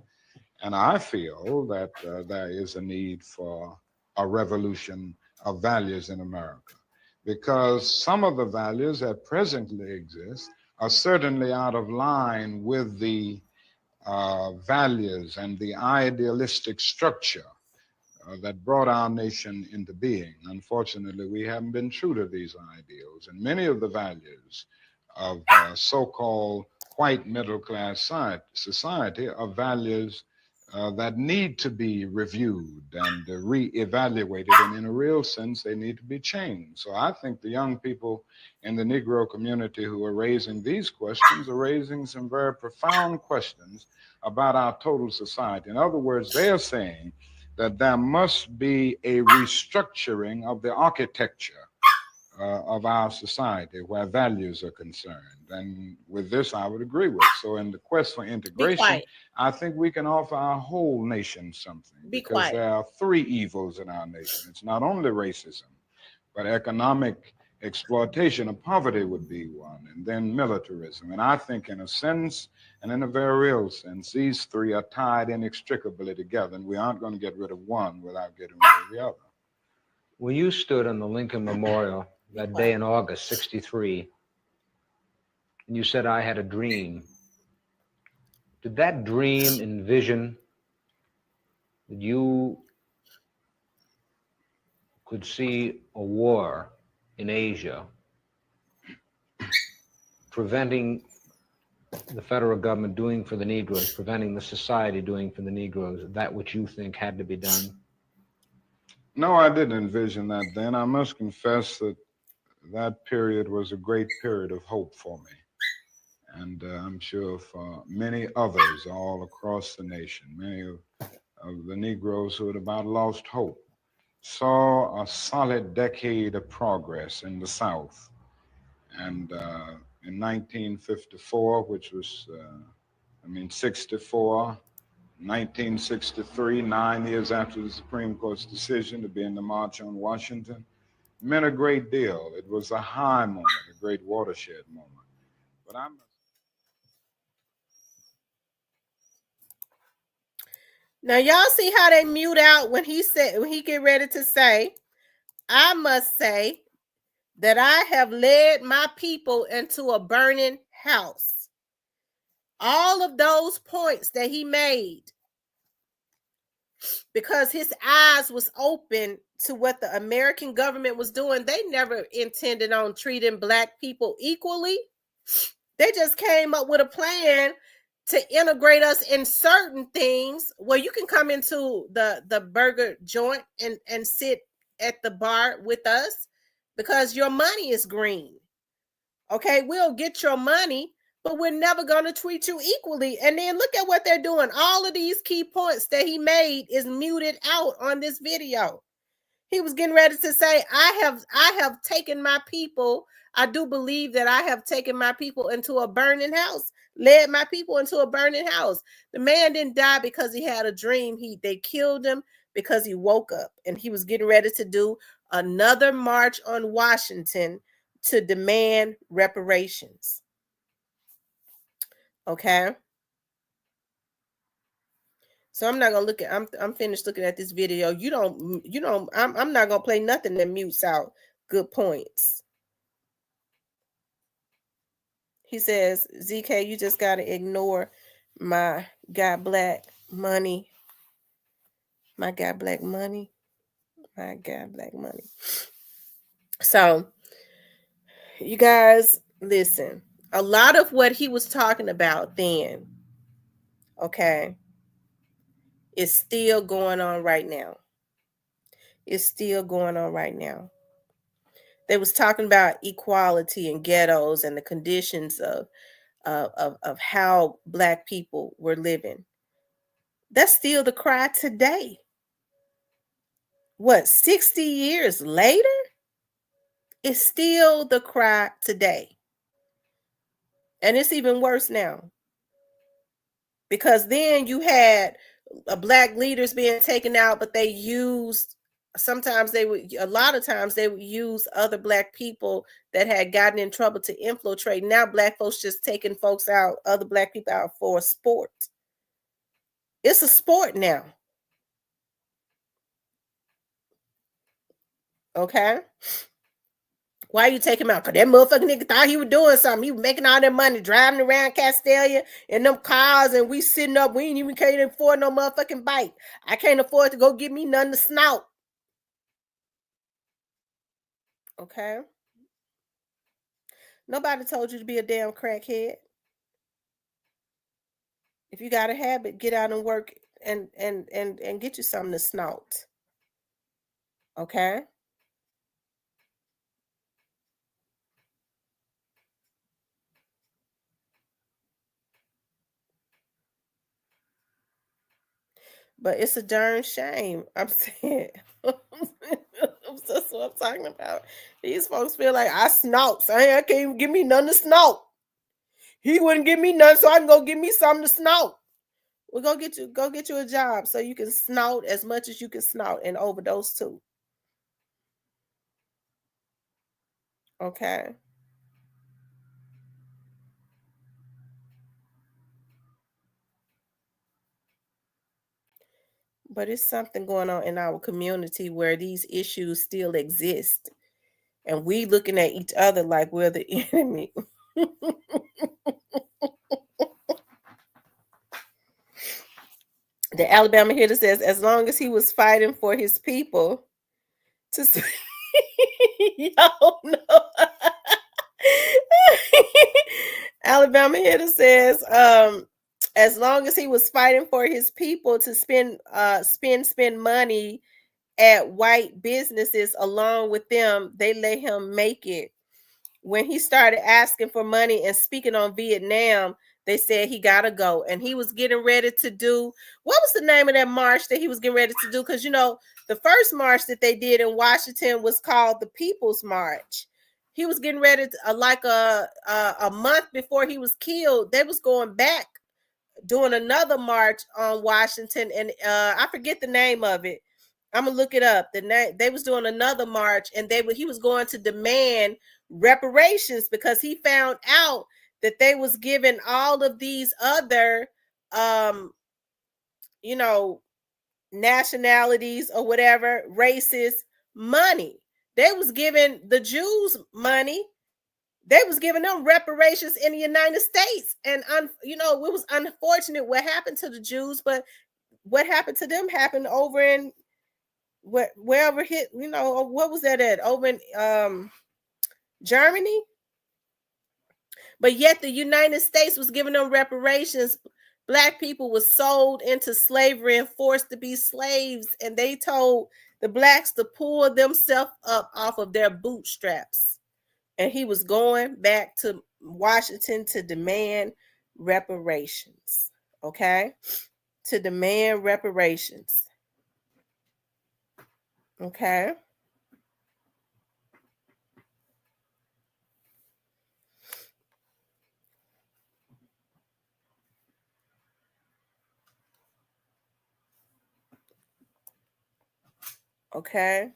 And I feel that there is a need for a revolution of values in America, because some of the values that presently exist are certainly out of line with the values and the idealistic structure that brought our nation into being. Unfortunately, we haven't been true to these ideals, and many of the values of so-called white middle-class society are values that need to be reviewed and re-evaluated, and in a real sense, they need to be changed. So I think the young people in the Negro community who are raising these questions are raising some very profound questions about our total society. In other words, they are saying that there must be a restructuring of the architecture of our society where values are concerned. And with this, I would agree with. So in the quest for integration, I think we can offer our whole nation something, because there are three evils in our nation. It's not only racism, but economic exploitation of poverty would be one, and then militarism. And I think in a sense, and in a very real sense, these three are tied inextricably together, and we aren't going to get rid of one without getting rid of the other. When you stood on the Lincoln Memorial that day in August, 63, and you said, "I had a dream," did that dream envision that you could see a war in Asia preventing the federal government doing for the Negroes, preventing the society doing for the Negroes, that which you think had to be done? No, I didn't envision that then. I must confess that that period was a great period of hope for me. And I'm sure for many others all across the nation, many of the Negroes who had about lost hope, saw a solid decade of progress in the South. And in 1954, which was, 64, 1963, 9 years after the Supreme Court's decision to be in the March on Washington, meant a great deal. It was a high moment, a great watershed moment. But I'm Now y'all see how they mute out when he get ready to say, "I must say that I have led my people into a burning house." All of those points that he made, because his eyes was open to what the American government was doing. They never intended on treating Black people equally. They just came up with a plan to integrate us in certain things where you can come into the burger joint and sit at the bar with us because your money is green. Okay, we'll get your money, but we're never going to treat you equally. And then look at what they're doing. All of these key points that he made is muted out on this video. He was getting ready to say, I have taken my people. I do believe that I have taken my people into a burning house, led my people into a burning house. The man didn't die because he had a dream. They killed him because he woke up, and he was getting ready to do another march on Washington to demand reparations. Okay. So I'm not gonna look at. I'm finished looking at this video. I'm not gonna play nothing that mutes out good points. He says, "ZK, you just gotta ignore my got black money. My got black money. My got black money." So You guys, listen. A lot of what he was talking about then, okay, is still going on right now. It's still going on right now. They was talking about equality in ghettos and the conditions of how Black people were living. That's still the cry today. What, 60 years later? It's still the cry today. And it's even worse now. Because then you had Black leaders being taken out, but they used, a lot of times they would use other Black people that had gotten in trouble to infiltrate. Now Black folks just taking folks out, other Black people out for a sport. It's a sport now. Okay? Why you take him out? Because that motherfucking nigga thought he was doing something. He was making all that money, driving around Castelia in them cars, and we sitting up. We ain't even can't afford no motherfucking bike. I can't afford to go get me nothing to snout. Okay? Nobody told you to be a damn crackhead. If you got a habit, get out and work and get you something to snout. Okay? But it's a darn shame. I'm saying. That's what I'm talking about. These folks feel like I snout. So I can't even give me nothing to snout. He wouldn't give me nothing, so I can go get me something to snout. Well, go get you a job so you can snout as much as you can snout and overdose too. Okay. But it's something going on in our community where these issues still exist. And we looking at each other like we're the enemy. The Alabama hitter says, as long as he was fighting for his people to y'all know. Alabama hitter says, as long as he was fighting for his people to spend money at white businesses along with them, they let him make it. When he started asking for money and speaking on Vietnam, they said he gotta go. And he was getting ready to do, what was the name of that march that he was getting ready to do? Because the first march that they did in Washington was called the People's March. He was getting ready to, like a month before he was killed, they was going back doing another march on Washington, and I forget the name of it. I'm gonna look it up. They was doing another march, and he was going to demand reparations because he found out that they was giving all of these other nationalities or whatever, races, money. They was giving the Jews money. They was giving them reparations in the United States. And it was unfortunate what happened to the Jews, but what happened to them happened over in wherever hit, what was that at? Over in Germany. But yet the United States was giving them reparations. Black people was sold into slavery and forced to be slaves, and they told the blacks to pull themselves up off of their bootstraps. And he was going back to Washington to demand reparations. Okay? To demand reparations. Okay? Okay?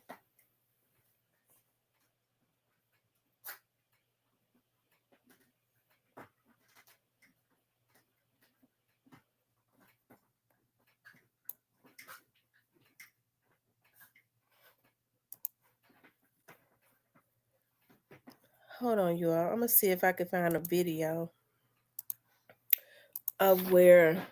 Hold on, you all. I'm going to see if I can find a video of where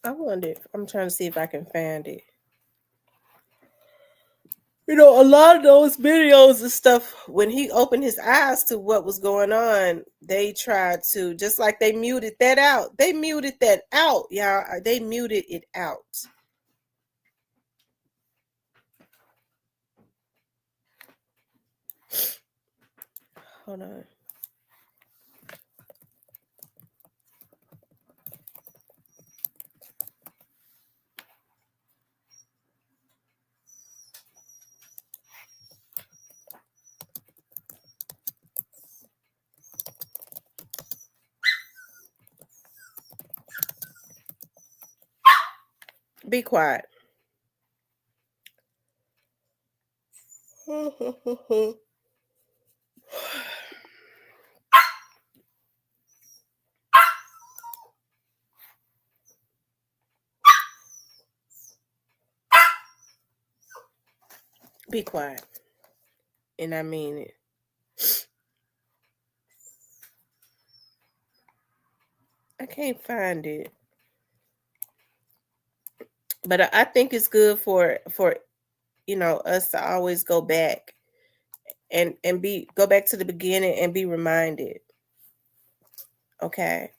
I wonder. I'm trying to see if I can find it. You know, a lot of those videos and stuff, when he opened his eyes to what was going on, they tried to, just like they muted that out. They muted that out, y'all. They muted it out. Hold on. Be quiet. Be quiet. And I mean it. I can't find it. But I think it's good for you know, us to always go back and go back to the beginning and be reminded. Okay.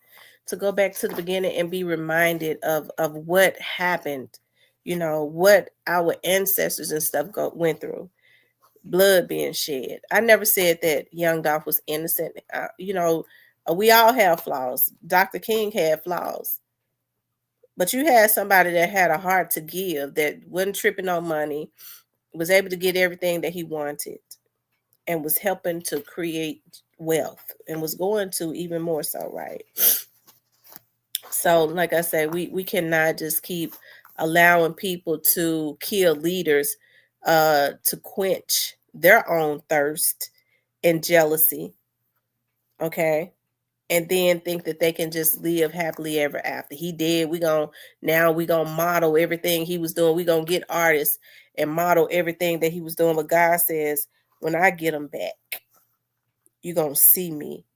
To go back to the beginning and be reminded of what happened, you know, what our ancestors and stuff went through. Blood being shed. I never said that young Dolph was innocent. You know, we all have flaws. Dr. King had flaws. But you had somebody that had a heart to give, that wasn't tripping on money, was able to get everything that he wanted, and was helping to create wealth, and was going to even more so, right? So, like I said, we cannot just keep allowing people to kill leaders to quench their own thirst and jealousy. Okay. And then think that they can just live happily ever after. He did. We gonna model everything he was doing. We gonna get artists and model everything that he was doing. But God says, when I get them back, you gonna see me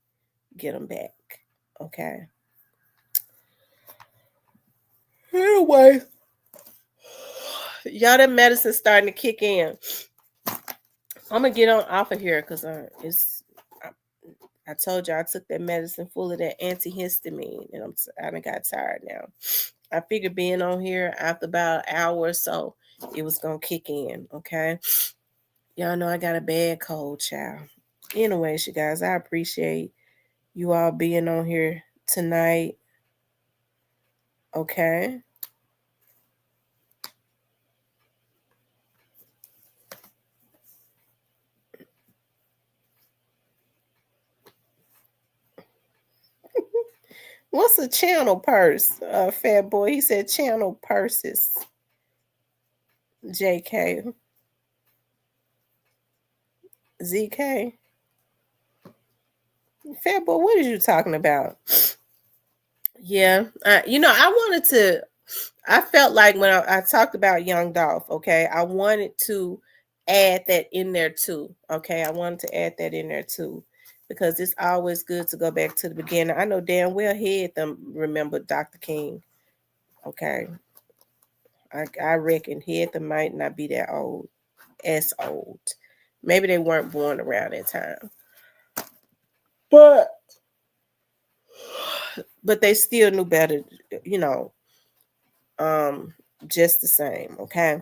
get them back. Okay. Anyway, y'all, that medicine starting to kick in. I'm gonna get on off of here because I told you I took that medicine full of that antihistamine, and I done got tired now. I figured being on here after about an hour or so, it was gonna kick in. Okay, y'all know I got a bad cold, child. Anyways, you guys, I appreciate you all being on here tonight. Okay. What's a channel purse? Fat boy, he said channel purses. JK. ZK. Fat boy, what are you talking about? Yeah. I felt like when I talked about young Dolph, okay, I wanted to add that in there too. Okay. I wanted to add that in there too. Because it's always good to go back to the beginning. I know damn well he had them remember Dr. King. Okay. I reckon he had them might not be that old. As old. Maybe they weren't born around that time. But they still knew better, you know. Just the same, okay.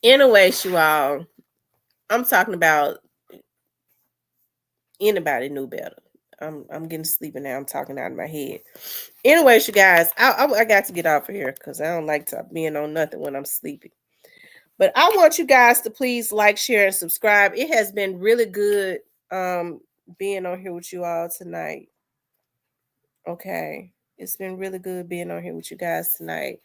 Anyways, you all, I'm talking about anybody knew better. I'm getting sleepy now. I'm talking out of my head. Anyways, you guys, I got to get off of here because I don't like to being on nothing when I'm sleepy. But I want you guys to please like, share, and subscribe. It has been really good being on here with you all tonight. Okay. It's been really good being on here with you guys tonight.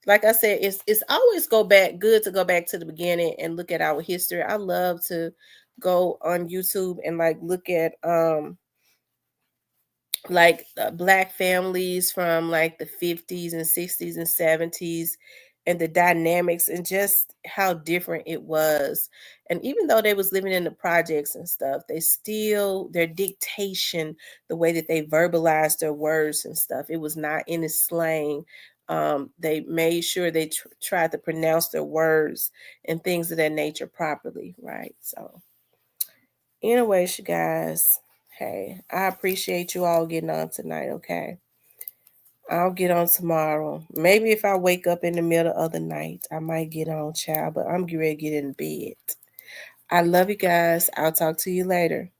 Like I said, it's always good to go back to the beginning and look at our history. I love to go on YouTube and like look at Black families from like the 50s and 60s and 70s and the dynamics and just how different it was. And even though they was living in the projects and stuff, they still, their dictation, the way that they verbalized their words and stuff, it was not in a slang. They made sure they tried to pronounce their words and things of that nature properly, right? So anyways, you guys, hey, I appreciate you all getting on tonight, okay? I'll get on tomorrow. Maybe if I wake up in the middle of the night, I might get on, child, but I'm getting ready to get in bed. I love you guys. I'll talk to you later.